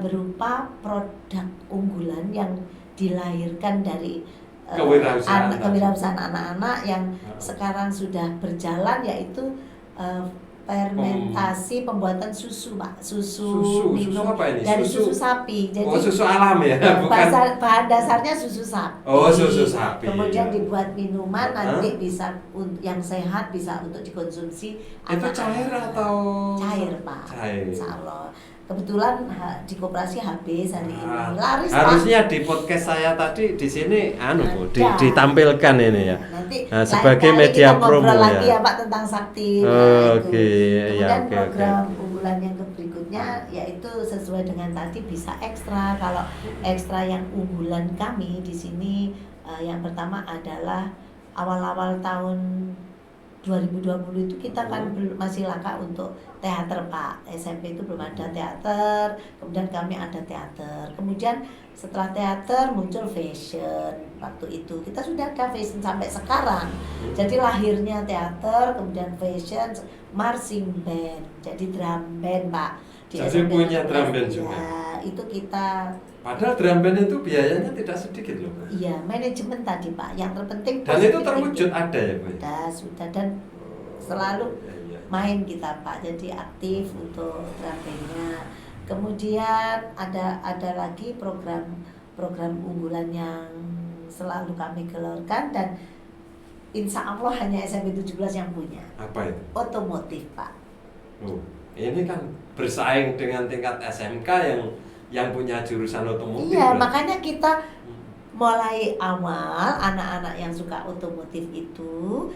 berupa produk unggulan yang dilahirkan dari kewirausahaan anak-anak yang sekarang sudah berjalan, yaitu fermentasi pembuatan susu, Pak. Susu minum apa ini? dari susu sapi. Jadi susu alam ya, bukan. bahan dasarnya susu sapi. Oh, susu sapi. Kemudian Ya. dibuat minuman nanti bisa yang sehat, bisa untuk dikonsumsi. Itu cair atau cair, Pak? Cair. Insya Allah. Kebetulan di koperasi habis hari ini. Laris, harusnya Pak. di podcast saya tadi di sini Bu, Ada. ditampilkan ini ya. Nanti Nah, sebagai lain kali media kita ngobrol promo lagi ya. ya Pak tentang sakti. Oke, ya, Kemudian oke, program oke. unggulan yang berikutnya yaitu sesuai dengan tadi bisa ekstra. Kalau ekstra yang unggulan kami di sini yang pertama adalah awal-awal tahun 2020 itu kita kan masih langka untuk teater, Pak. SMP itu belum ada teater, kemudian kami ada teater. Kemudian setelah teater muncul fashion. Waktu itu kita sudah ada fashion sampai sekarang. Jadi lahirnya teater, kemudian fashion, marching band, jadi drum band, Pak. Jadi SMP punya drum band juga. Ya, itu kita. Padahal drum band itu biayanya tidak sedikit loh. Iya, manajemen tadi, Pak. Yang terpenting Dan itu positive terwujud thinking. ada ya, Bu? Sudah dan selalu Ya. main kita, Pak. Jadi aktif untuk drum bandnya. Kemudian ada lagi program unggulan yang selalu kami gelorkan dan insya Allah hanya SMP 17 yang punya. Apa itu? Otomotif, Pak. Oh, ini kan bersaing dengan tingkat SMK yang punya jurusan otomotif. Iya, loh. makanya kita mulai awal anak-anak yang suka otomotif itu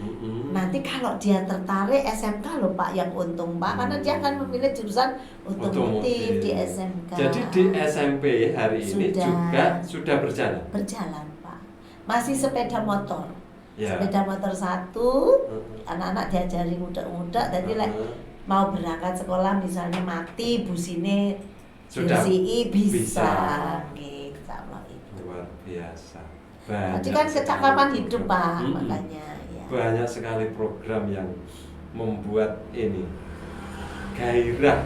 nanti kalau dia tertarik SMK loh, Pak, yang untung, Pak, karena dia akan memilih jurusan otomotif di SMK. Jadi di SMP hari ini juga sudah berjalan, Pak. Masih sepeda motor. Ya. Sepeda motor satu, anak-anak diajari muda-muda, jadi mau berangkat sekolah misalnya mati busine sudah bisa. Gitu, luar biasa. Jadi kan kecakapan hidup, Pak, makanya ya. Banyak sekali program yang membuat ini gairah,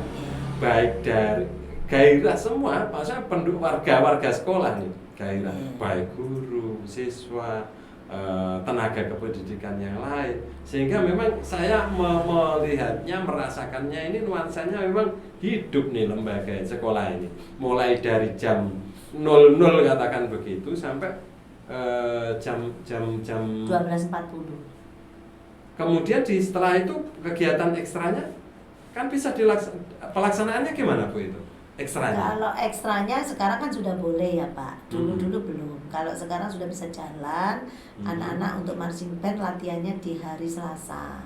baik dari gairah semua, maksudnya penduduk warga sekolah nih, gairah baik guru, siswa, tenaga kependidikan yang lain, sehingga memang saya melihatnya, merasakannya ini nuansanya memang hidup nih lembaga sekolah ini, mulai dari jam 00 katakan begitu sampai jam 12.40. Kemudian setelah itu kegiatan ekstranya kan bisa pelaksanaannya gimana, Bu, itu ekstranya? Kalau ekstranya sekarang kan sudah boleh ya, Pak. Dulu belum. Kalau sekarang sudah bisa jalan, anak-anak untuk marching band latihannya di hari Selasa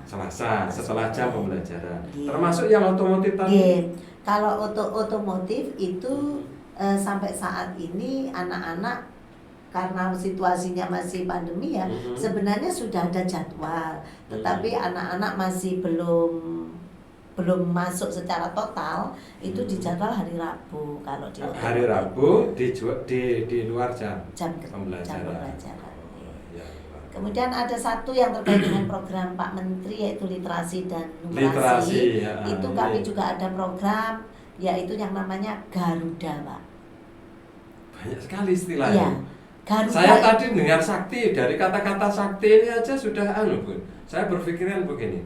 setelah jam pembelajaran. Iya. Termasuk yang otomotif tadi. Iya. Kalau otomotif itu sampai saat ini anak-anak karena situasinya masih pandemi ya, sebenarnya sudah ada jadwal, tetapi anak-anak masih belum masuk secara total. Itu dijadwal hari Rabu. Kalau di hari Rabu di luar jam pembelajaran. Oh, ya. Kemudian ada satu yang terkait dengan program Pak Menteri, yaitu literasi dan numerasi. Literasi, ya, itu kami juga ada program, yaitu yang namanya Garuda, Pak. Banyak sekali istilahnya. Iya. Garuda. Saya tadi dengar sakti, dari kata-kata sakti ini aja sudah Bu. Saya berpikiran begini,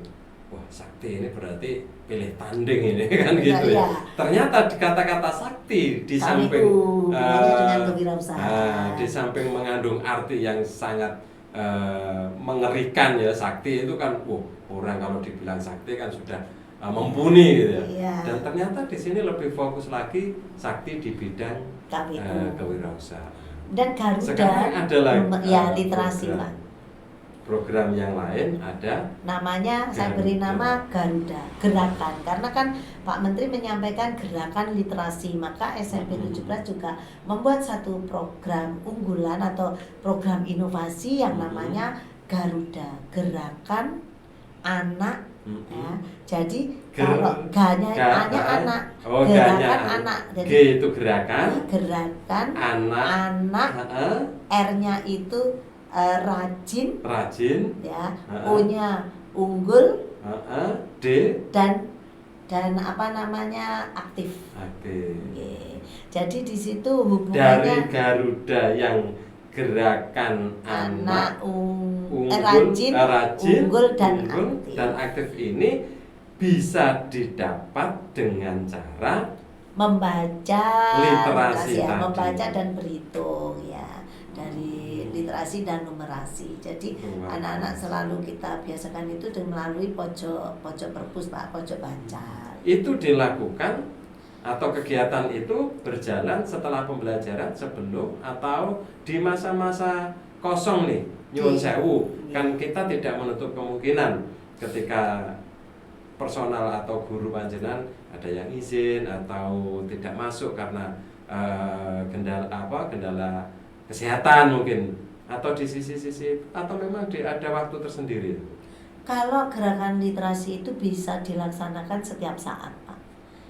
wah, sakti ini berarti pilih tanding ini kan gitu ya. Ternyata di kata-kata sakti di samping dengan kewirausahaan. Di samping mengandung arti yang sangat mengerikan ya, sakti itu kan, orang kalau dibilang sakti kan sudah mumpuni gitu ya. Iya. Dan ternyata di sini lebih fokus lagi sakti di bidang kewirausahaan. Dan Garuda sekarang ada lagi ya literasi, Pak. Program yang lain ada namanya, saya beri nama Garuda, gerakan, karena kan Pak Menteri menyampaikan gerakan literasi, maka SMP 17 juga membuat satu program unggulan atau program inovasi yang namanya Garuda, gerakan anak. Ya, jadi kalau G-nya anak, gerakan anak, jadi G itu gerakan anak, R-nya itu rajin, ya, O-nya unggul, D dan apa namanya aktif. Oke. Jadi di situ hubungannya dari Garuda yang gerakan anak rajin, unggul dan aktif. Dan aktif ini bisa didapat dengan cara membaca literasi ya, tadi. membaca dan berhitung ya, dari literasi dan numerasi. Jadi anak-anak selalu kita biasakan itu melalui pojok perpus Pak, pojok baca. Itu dilakukan atau kegiatan itu berjalan setelah pembelajaran, sebelum atau di masa-masa kosong nih, nyuwun sewu. Kan kita tidak menutup kemungkinan ketika personal atau guru panjenengan ada yang izin atau tidak masuk karena kendala kesehatan mungkin, atau di sisi-sisi, atau memang ada waktu tersendiri. Kalau gerakan literasi itu bisa dilaksanakan setiap saat Pak.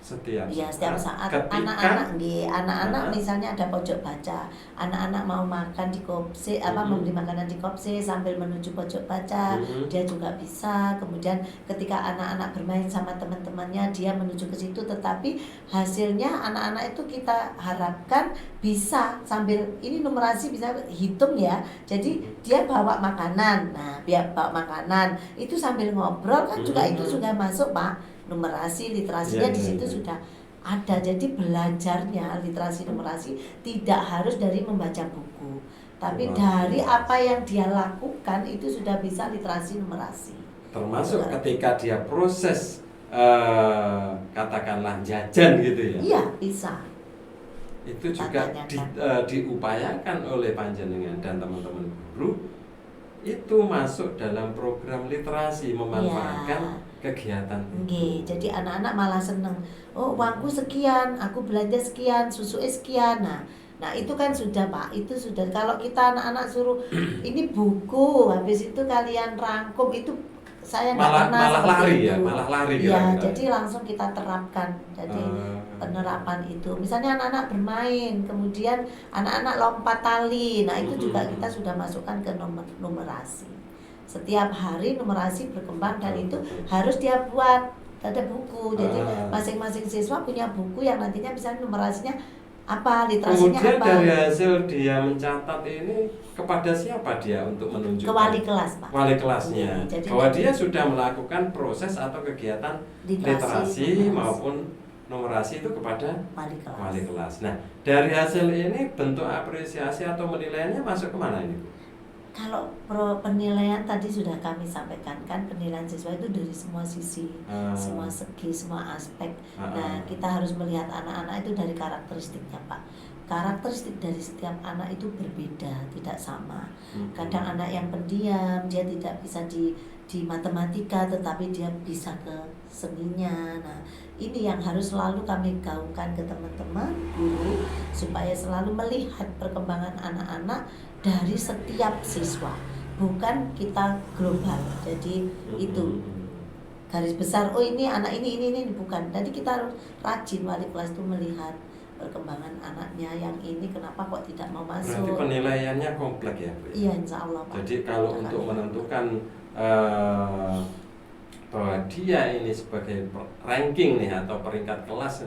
Setiap saat ketika anak-anak misalnya ada pojok baca, anak-anak mau makan di kopse, membeli makanan di kopse sambil menuju pojok baca, dia juga bisa. Kemudian ketika anak-anak bermain sama teman-temannya, dia menuju ke situ, tetapi hasilnya anak-anak itu kita harapkan bisa sambil ini numerasi, bisa hitung ya. Jadi dia bawa makanan, bawa makanan itu sambil ngobrol kan juga itu juga masuk Pak. Numerasi, literasinya di situ sudah ada. Jadi belajarnya literasi numerasi tidak harus dari membaca buku, tapi dari apa yang dia lakukan itu sudah bisa literasi numerasi. Termasuk ketika dia proses katakanlah jajan gitu ya. Iya, bisa. Itu juga diupayakan oleh panjenengan dan teman-teman guru, itu masuk dalam program literasi, memanfaatkan kegiatan itu. Jadi anak-anak malah seneng. Oh, uangku sekian, aku belanja sekian, susu sekian. Nah itu kan sudah Pak, itu sudah. Kalau kita anak-anak suruh ini buku, habis itu kalian rangkum, itu saya nggak pernah malah lari itu. Ya, malah lari. Ya, jadi langsung kita terapkan. Jadi penerapan itu, misalnya anak-anak bermain, kemudian anak-anak lompat tali, nah itu juga kita sudah masukkan ke numerasi. Setiap hari numerasi berkembang dan itu harus dia buat, ada buku. Jadi masing-masing siswa punya buku yang nantinya bisa numerasinya apa, literasinya kemudian apa. Dari hasil dia mencatat ini, kepada siapa dia untuk menunjukkan? Ke wali kelas Pak. Wali kelasnya. Jadi bahwa dia sudah melakukan proses atau kegiatan literasi maupun numerasi itu kepada wali kelas. Nah, dari hasil ini bentuk apresiasi atau penilaiannya masuk kemana ini Bu? Kalau penilaian tadi sudah kami sampaikan kan, penilaian siswa itu dari semua sisi, semua segi, semua aspek. Nah, kita harus melihat anak-anak itu dari karakteristiknya Pak. Karakteristik dari setiap anak itu berbeda, tidak sama. Kadang anak yang pendiam, dia tidak bisa di matematika, tetapi dia bisa ke seninya. Nah, ini yang harus selalu kami gaungkan ke teman-teman guru, supaya selalu melihat perkembangan anak-anak dari setiap siswa, bukan kita global. Jadi itu garis besar, oh ini anak ini bukan. Jadi kita harus rajin, wali kelas itu melihat perkembangan anaknya yang ini kenapa kok tidak mau masuk. Berarti penilaiannya kompleks ya Bu? Iya, insya Allah Pak. Jadi kalau untuk menentukan bahwa dia ini sebagai ranking nih atau peringkat kelas,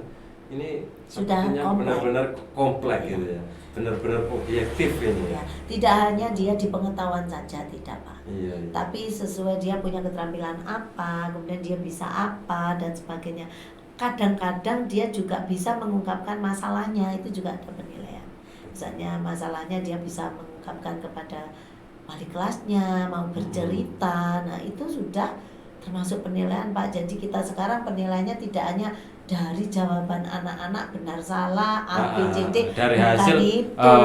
ini sepertinya benar-benar kompleks gitu ya, benar-benar objektif ini ya. Tidak hanya dia di pengetahuan saja, tidak Pak. Iya. Tapi sesuai dia punya keterampilan apa, kemudian dia bisa apa dan sebagainya. Kadang-kadang dia juga bisa mengungkapkan masalahnya, itu juga ada penilaian. Misalnya masalahnya dia bisa mengungkapkan kepada wali kelasnya, mau bercerita. Nah, itu sudah termasuk penilaian Pak. Jadi kita sekarang penilaiannya tidak hanya dari jawaban anak-anak benar salah A, B, C, D, dari hasil itu,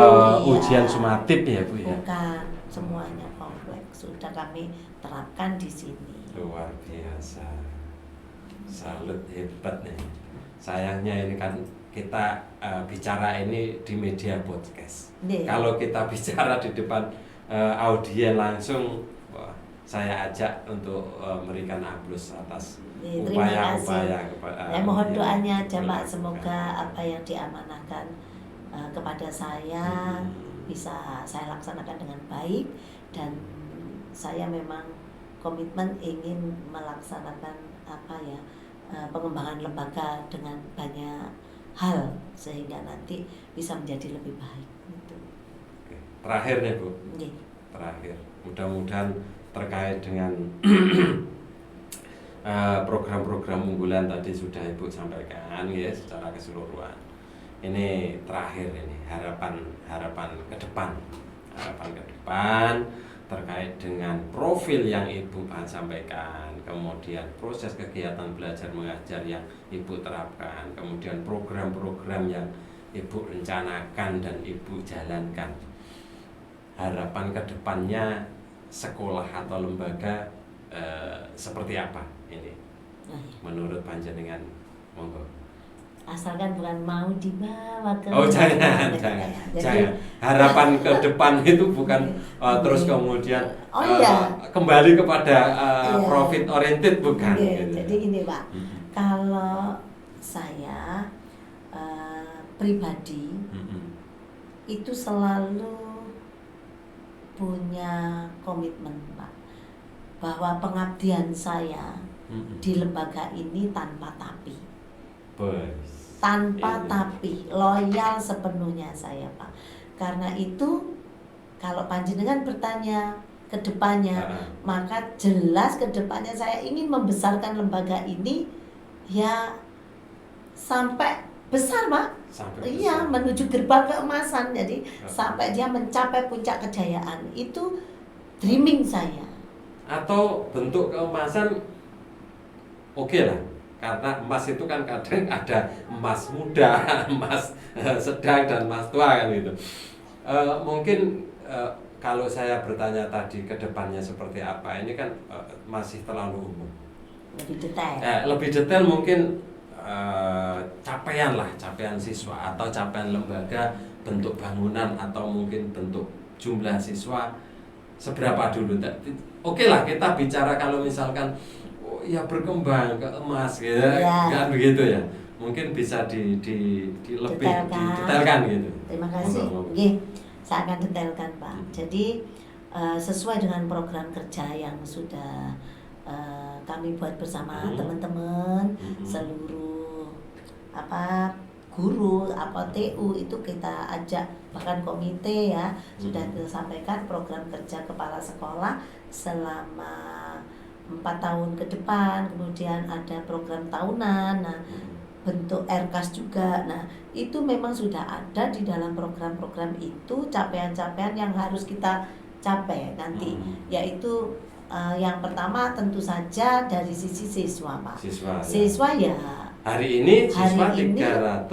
ujian sumatif ya Bu ya. Bukan, semuanya kompleks. Sudah kami terapkan di sini. Luar biasa. Salut, hebat nih. Sayangnya ini kan kita bicara ini di media podcast. Kalau kita bicara di depan audien langsung, saya ajak untuk memberikan aplaus atas upaya-upaya. Mohon doanya aja Pak, semoga apa yang diamanahkan kepada saya bisa saya laksanakan dengan baik, dan saya memang komitmen ingin melaksanakan pengembangan lembaga dengan banyak hal sehingga nanti bisa menjadi lebih baik. Gitu. Terakhir nih Bu, terakhir, mudah-mudahan terkait dengan program-program unggulan tadi sudah Ibu sampaikan ya secara keseluruhan. Ini terakhir ini harapan ke depan terkait dengan profil yang Ibu sampaikan, kemudian proses kegiatan belajar mengajar yang Ibu terapkan, kemudian program-program yang Ibu rencanakan dan Ibu jalankan. Harapan ke depannya sekolah atau lembaga seperti apa ini menurut panjenengan? Monggo. Asalkan bukan mau dibawa ke jangan. Harapan ke depan itu bukan terus kemudian kembali kepada profit oriented, bukan. Gitu. Jadi ini Pak, kalau saya pribadi itu selalu punya komitmen Pak, bahwa pengabdian saya di lembaga ini tanpa tapi. Tapi loyal sepenuhnya saya Pak. Karena itu kalau panjenengan bertanya ke depannya, maka jelas ke depannya saya ingin membesarkan lembaga ini ya sampai besar Pak. Iya, menuju gerbang keemasan. Jadi sampai dia mencapai puncak kejayaan. Itu dreaming saya. Atau bentuk keemasan oke lah, karena emas itu kan kadang ada emas muda, emas sedang dan emas tua kan gitu. Mungkin kalau saya bertanya tadi ke depannya seperti apa, ini kan masih terlalu umum. Lebih detail mungkin capaian siswa atau capaian lembaga, bentuk bangunan atau mungkin bentuk jumlah siswa seberapa dulu. Oke lah, kita bicara kalau misalkan ya berkembang ke emas gitu, kan begitu ya. Mungkin bisa lebih didetailkan gitu. Terima kasih. Oke, saya akan detailkan Pak. Jadi sesuai dengan program kerja yang sudah kami buat bersama teman-teman, seluruh guru, TU itu kita ajak, bahkan komite ya, sudah kita sampaikan program kerja kepala sekolah selama 4 tahun ke depan, kemudian ada program tahunan, nah bentuk RKAS juga. Nah itu memang sudah ada di dalam program-program itu, capaian-capaian yang harus kita capai nanti, yaitu yang pertama tentu saja dari sisi siswa Pak. Siswa ya hari ini siswa 301.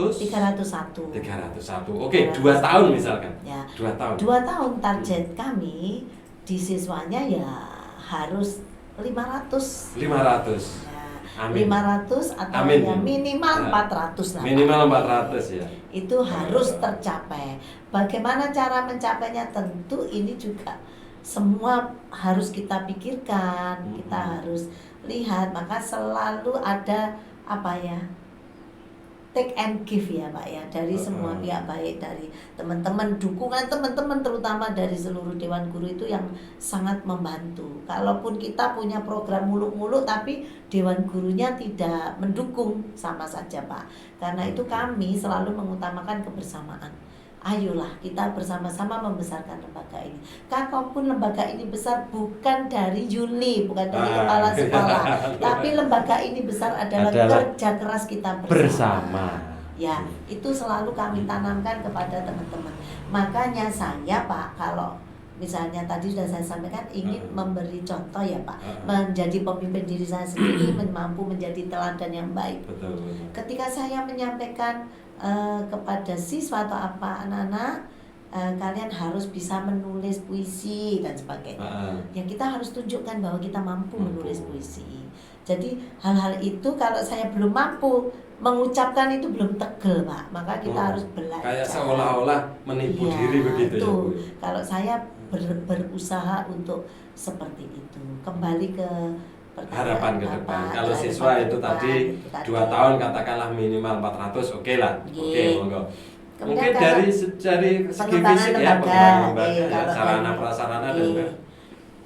Oke, 2 tahun misalkan. Ya. 2 tahun. 2 tahun target kami di siswanya ya harus 500. Ya, Amin. 500 atau Amin. Ya minimal 400 lah. Minimal 400 ya. Itu harus tercapai. Bagaimana cara mencapainya, tentu ini juga semua harus kita pikirkan, kita harus lihat, maka selalu ada take and give ya Pak ya, dari semua pihak, baik dari teman-teman, dukungan teman-teman terutama dari seluruh Dewan Guru itu yang sangat membantu. Kalaupun kita punya program muluk-muluk tapi Dewan Gurunya tidak mendukung, sama saja Pak. Karena itu kami selalu mengutamakan kebersamaan. Ayolah kita bersama-sama membesarkan lembaga ini. Kalaupun lembaga ini besar bukan dari Yuli, bukan dari kepala sekolah, tapi lembaga ini besar adalah kerja keras kita bersama. Ya, itu selalu kami tanamkan kepada teman-teman. Makanya saya Pak, kalau misalnya tadi sudah saya sampaikan, ingin memberi contoh ya Pak, menjadi pemimpin diri saya sendiri, mampu menjadi teladan yang baik. Betul. Ketika saya menyampaikan kepada siswa atau anak-anak, kalian harus bisa menulis puisi dan sebagainya. Yang kita harus tunjukkan bahwa kita mampu menulis puisi. Jadi hal-hal itu kalau saya belum mampu mengucapkan itu belum tegel Pak, maka kita harus belajar. Kayak seolah-olah menipu diri begitu itu. Ya. Kalau saya berusaha untuk seperti itu, kembali ke harapan ke depan. Kalau siswa itu tadi 2 tahun katakanlah minimal 400, oke lah. Oke, monggo. Mungkin dari segi fisik ya, sarana prasarana dan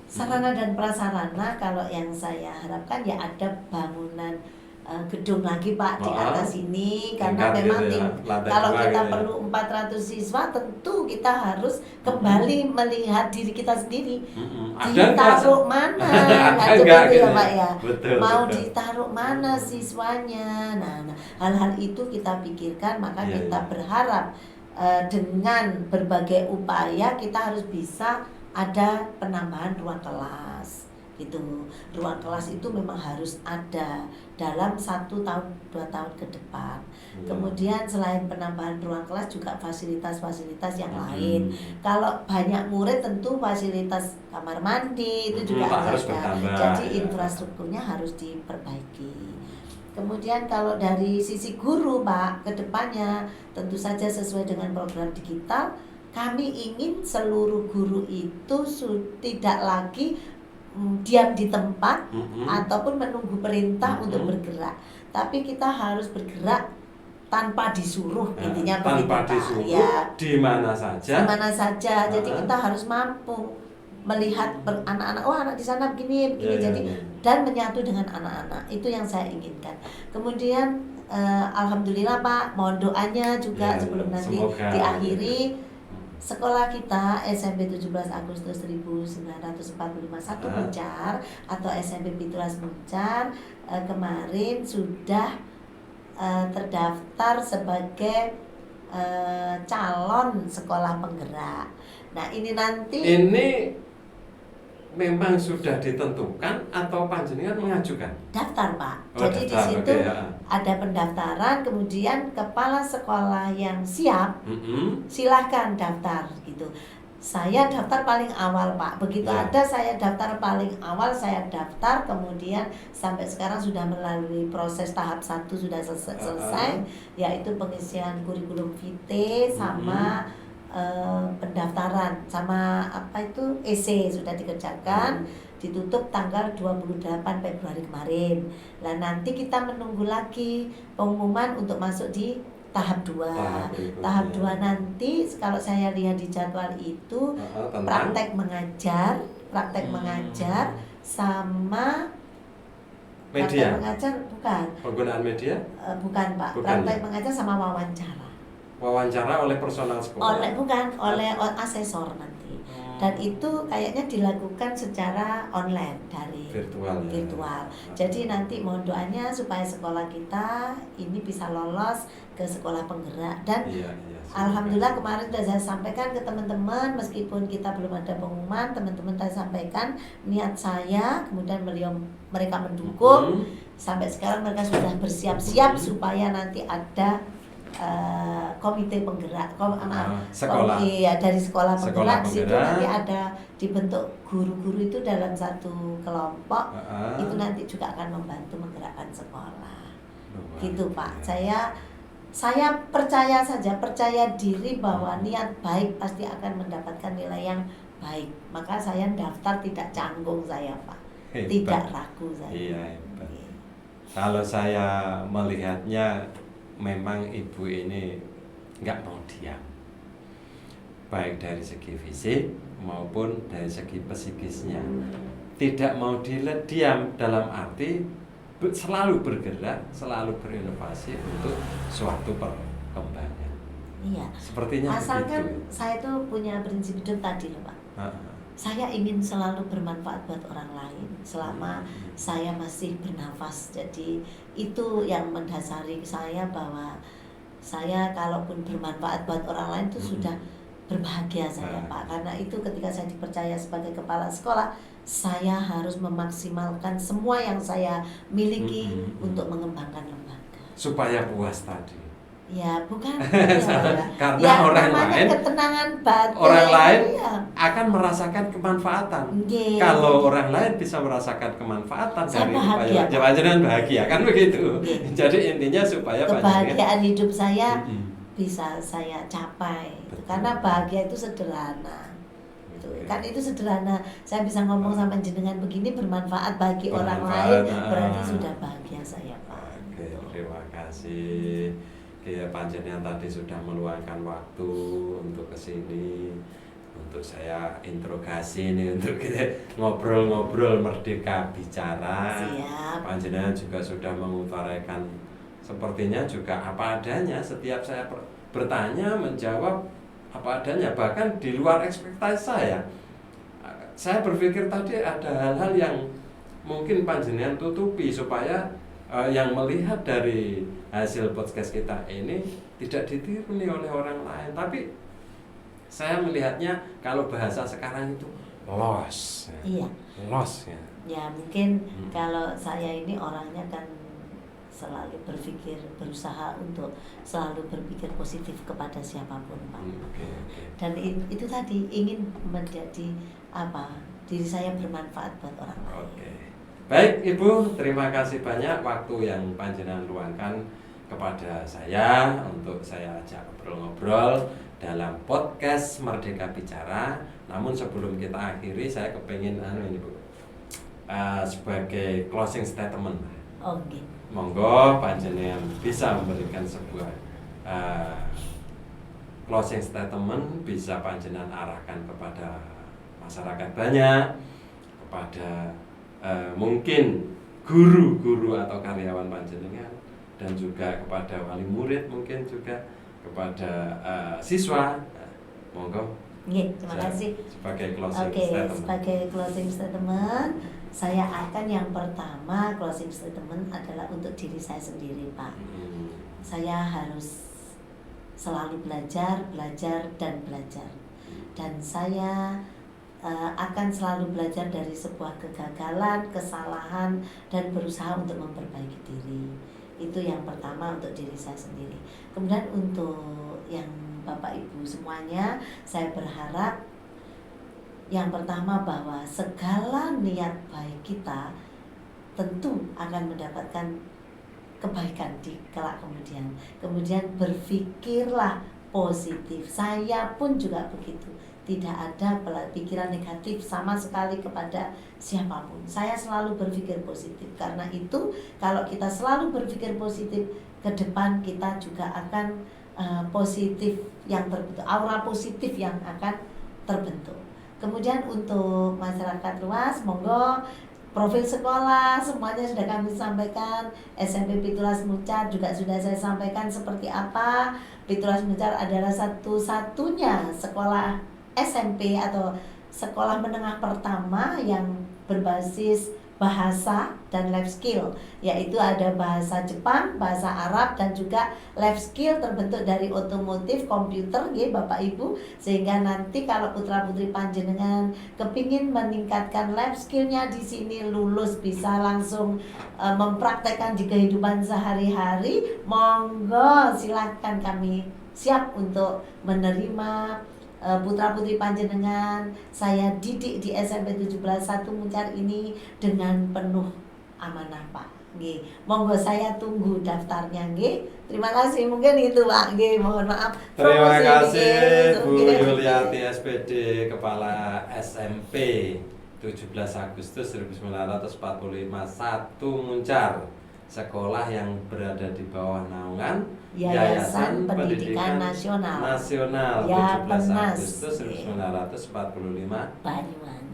sarana dan prasarana, kalau yang saya harapkan ya ada bangunan gedung lagi Pak di Oh, atas ini, karena tingkat memang gitu ya, lantai kalau 2 kita gitu ya. perlu 400 siswa tentu kita harus kembali melihat diri kita sendiri. Ada Ditaruh nggak? mana? Ada Nah, nggak seperti gitu ya ya? Pak ya. Betul, Mau betul. ditaruh mana siswanya? Nah, hal-hal itu kita pikirkan, maka Iya, kita iya. berharap dengan berbagai upaya kita harus bisa ada penambahan ruang kelas gitu. Ruang kelas itu memang harus ada dalam 1 tahun 2 tahun ke depan. Iya. Kemudian selain penambahan ruang kelas juga fasilitas-fasilitas yang lain. Kalau banyak murid tentu fasilitas kamar mandi itu juga Harus harus ada. bertambah, Jadi ya. infrastrukturnya harus diperbaiki. Kemudian kalau dari sisi guru Pak, ke depannya tentu saja sesuai dengan program digital, kami ingin seluruh guru itu tidak lagi diam di tempat ataupun menunggu perintah untuk bergerak. Tapi kita harus bergerak tanpa disuruh, intinya tanpa begitu, disuruh, ya. di mana saja. Di mana saja. Jadi kita harus mampu melihat anak-anak, oh anak di sana begini Ya, jadi ya. dan menyatu dengan anak-anak, itu yang saya inginkan. Kemudian alhamdulillah Pak, mohon doanya juga Ya, sebelum nanti semoga diakhiri. Sekolah kita SMP 17 Agustus 1945 1 Muncar atau SMP Fituras Muncar kemarin sudah terdaftar sebagai calon sekolah penggerak. Nah ini nanti memang sudah ditentukan atau panjenengan mengajukan? Daftar Pak. Oh, jadi daftar, di situ okay, ya. ada pendaftaran, kemudian kepala sekolah yang siap silahkan daftar gitu. Saya daftar paling awal Pak. Begitu ada saya daftar paling awal, saya daftar, kemudian sampai sekarang sudah melalui proses tahap 1 sudah selesai, yaitu pengisian kurikulum vitae sama pendaftaran sama apa itu EC sudah dikerjakan, ditutup tanggal 28 Februari kemarin. Nah nanti kita menunggu lagi pengumuman untuk masuk di tahap 2. Tahap 2 nanti kalau saya lihat di jadwal itu praktek mengajar sama media. Praktek mengajar bukan. Penggunaan media? Bukan Pak. Praktek mengajar sama wawancara. Wawancara oleh personal sekolah? Oleh asesor nanti. Dan itu kayaknya dilakukan secara online dari virtual. Jadi nanti mohon doanya supaya sekolah kita ini bisa lolos ke sekolah penggerak. Dan alhamdulillah kemarin sudah saya sampaikan ke teman-teman, meskipun kita belum ada pengumuman, teman-teman saya sampaikan niat saya, kemudian mereka mendukung. Sampai sekarang mereka sudah bersiap-siap supaya nanti ada komite penggerak sekolah. Dari sekolah penggerak di situ nanti ada dibentuk guru-guru itu dalam satu kelompok, itu nanti juga akan membantu menggerakkan sekolah. Gitu Pak. Saya percaya diri bahwa niat baik pasti akan mendapatkan nilai yang baik. Maka saya daftar tidak canggung saya Pak. Tidak ragu saya. Iya, kalau saya melihatnya memang ibu ini nggak mau diam, baik dari segi fisik maupun dari segi psikisnya. Tidak mau diam dalam arti selalu bergerak, selalu berinovasi untuk suatu perkembangan. Iya. Sepertinya asalkan begitu. Saya tuh punya prinsip hidup tadi loh Pak. Saya ingin selalu bermanfaat buat orang lain selama saya masih bernafas. Jadi itu yang mendasari saya, bahwa saya kalaupun bermanfaat buat orang lain itu sudah berbahagia saya Pak. Karena itu ketika saya dipercaya sebagai kepala sekolah, saya harus memaksimalkan semua yang saya miliki untuk mengembangkan lembaga. Supaya puas tadi. Ya bukan karena ya, orang lain ketenangan batin, orang lain akan merasakan kemanfaatan. Kalau jadi, orang lain bisa merasakan kemanfaatan dari bahagia, upaya jangan bahagia kan begitu. Jadi intinya supaya kebahagiaan hidup saya bisa saya capai. Karena bahagia itu sederhana. Kan itu sederhana. Saya bisa ngomong sama jenengan begini, bermanfaat bagi orang lain, berarti sudah bahagia saya Pak. Oke, terima kasih. Ya, panjenengan tadi sudah meluangkan waktu untuk kesini. untuk saya interogasi nih, untuk kita ngobrol-ngobrol merdeka bicara. Siap. Panjenengan juga sudah mengutarakan sepertinya juga apa adanya. Setiap saya bertanya, menjawab apa adanya, bahkan di luar ekspektasi saya. Saya berpikir tadi ada hal-hal yang mungkin panjenengan tutupi supaya yang melihat dari hasil podcast kita ini tidak ditiru nih oleh orang lain. Tapi saya melihatnya kalau bahasa sekarang itu loss. Iya. Loss ya. Ya mungkin kalau saya ini orangnya kan selalu berpikir, berusaha untuk selalu berpikir positif kepada siapapun, Pak. Okay. Dan itu tadi ingin menjadi diri saya bermanfaat buat orang lain. Oke. Baik Ibu, terima kasih banyak waktu yang panjenengan luangkan kepada saya untuk saya ajak ngobrol-ngobrol dalam podcast Merdeka Bicara. Namun sebelum kita akhiri, saya kepingin ini Bu, sebagai closing statement. Oke. Monggo panjenengan bisa memberikan sebuah closing statement, bisa panjenengan arahkan kepada masyarakat banyak, kepada mungkin guru-guru atau karyawan panjenengan, dan juga kepada wali murid, mungkin juga kepada siswa. Monggo. Terima kasih. Sebagai closing Oke, statement. sebagai closing statement, saya akan yang pertama closing statement adalah untuk diri saya sendiri, Pak. Saya harus selalu belajar, dan belajar. Dan saya akan selalu belajar dari sebuah kegagalan, kesalahan, dan berusaha untuk memperbaiki diri. Itu yang pertama untuk diri saya sendiri. Kemudian untuk yang Bapak Ibu semuanya, saya berharap yang pertama bahwa segala niat baik kita tentu akan mendapatkan kebaikan di kelak kemudian. Kemudian berpikirlah positif. Saya pun juga begitu. Tidak ada pikiran negatif sama sekali kepada siapapun. Saya selalu berpikir positif. Karena itu kalau kita selalu berpikir positif, ke depan kita juga akan positif yang terbentuk, aura positif yang akan terbentuk. Kemudian untuk masyarakat luas, monggo profil sekolah semuanya sudah kami sampaikan. SMP Pitulas Muncar juga sudah saya sampaikan seperti apa. Pitulas Muncar adalah satu-satunya sekolah SMP atau sekolah menengah pertama yang berbasis bahasa dan life skill, yaitu ada bahasa Jepang, bahasa Arab, dan juga life skill terbentuk dari otomotif, komputer, ya Bapak Ibu, sehingga nanti kalau putra-putri panjenengan kepingin meningkatkan life skillnya di sini, lulus bisa langsung mempraktekkan di kehidupan sehari-hari, monggo silakan, kami siap untuk menerima putra-putri panjenengan. Saya didik di SMP 17 1 Muncar ini dengan penuh amanah, Pak. Nggih, monggo saya tunggu daftarnya, nggih. Terima kasih, mungkin itu, Pak. Nggih, mohon maaf. Terima Promosi, kasih nggih. Bu Yuliati SPD, Kepala SMP 17 Agustus 1945 1 Muncar, sekolah yang berada di bawah naungan Yayasan Pendidikan Nasional ya, 17 Penas, Agustus 1945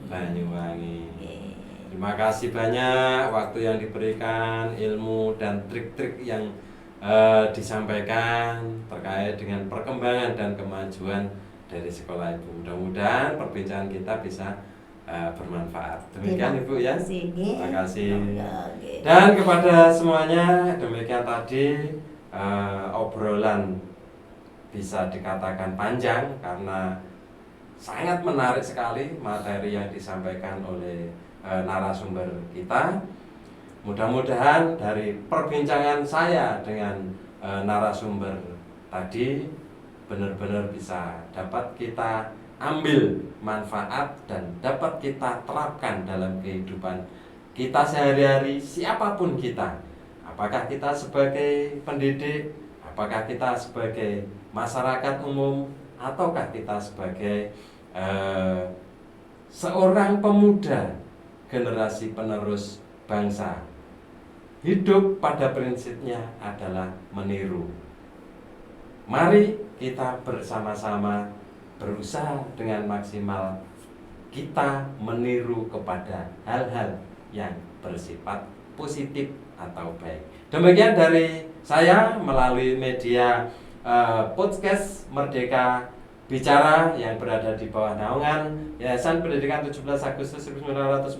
Banyuwangi. Terima kasih banyak waktu yang diberikan, ilmu dan trik-trik yang disampaikan terkait dengan perkembangan dan kemajuan dari sekolah Ibu. Mudah-mudahan perbincangan kita bisa bermanfaat. Demikian Ibu ya. Terima kasih. Dan kepada semuanya, demikian tadi obrolan bisa dikatakan panjang karena sangat menarik sekali materi yang disampaikan oleh narasumber kita. Mudah-mudahan dari perbincangan saya dengan narasumber tadi benar-benar bisa dapat kita ambil manfaat dan dapat kita terapkan dalam kehidupan kita sehari-hari, siapapun kita. Apakah kita sebagai pendidik, apakah kita sebagai masyarakat umum, ataukah kita sebagai seorang pemuda generasi penerus bangsa. Hidup pada prinsipnya adalah meniru. Mari kita bersama-sama berusaha dengan maksimal kita meniru kepada hal-hal yang bersifat positif atau baik. Demikian dari saya melalui media podcast Merdeka Bicara yang berada di bawah naungan Yayasan Pendidikan 17 Agustus 1945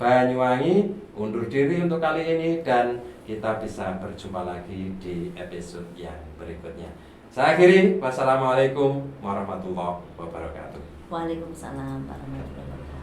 Banyuwangi. Undur diri untuk kali ini dan kita bisa berjumpa lagi di episode yang berikutnya. Saya akhiri, wassalamualaikum warahmatullahi wabarakatuh. Waalaikumsalam warahmatullahi wabarakatuh.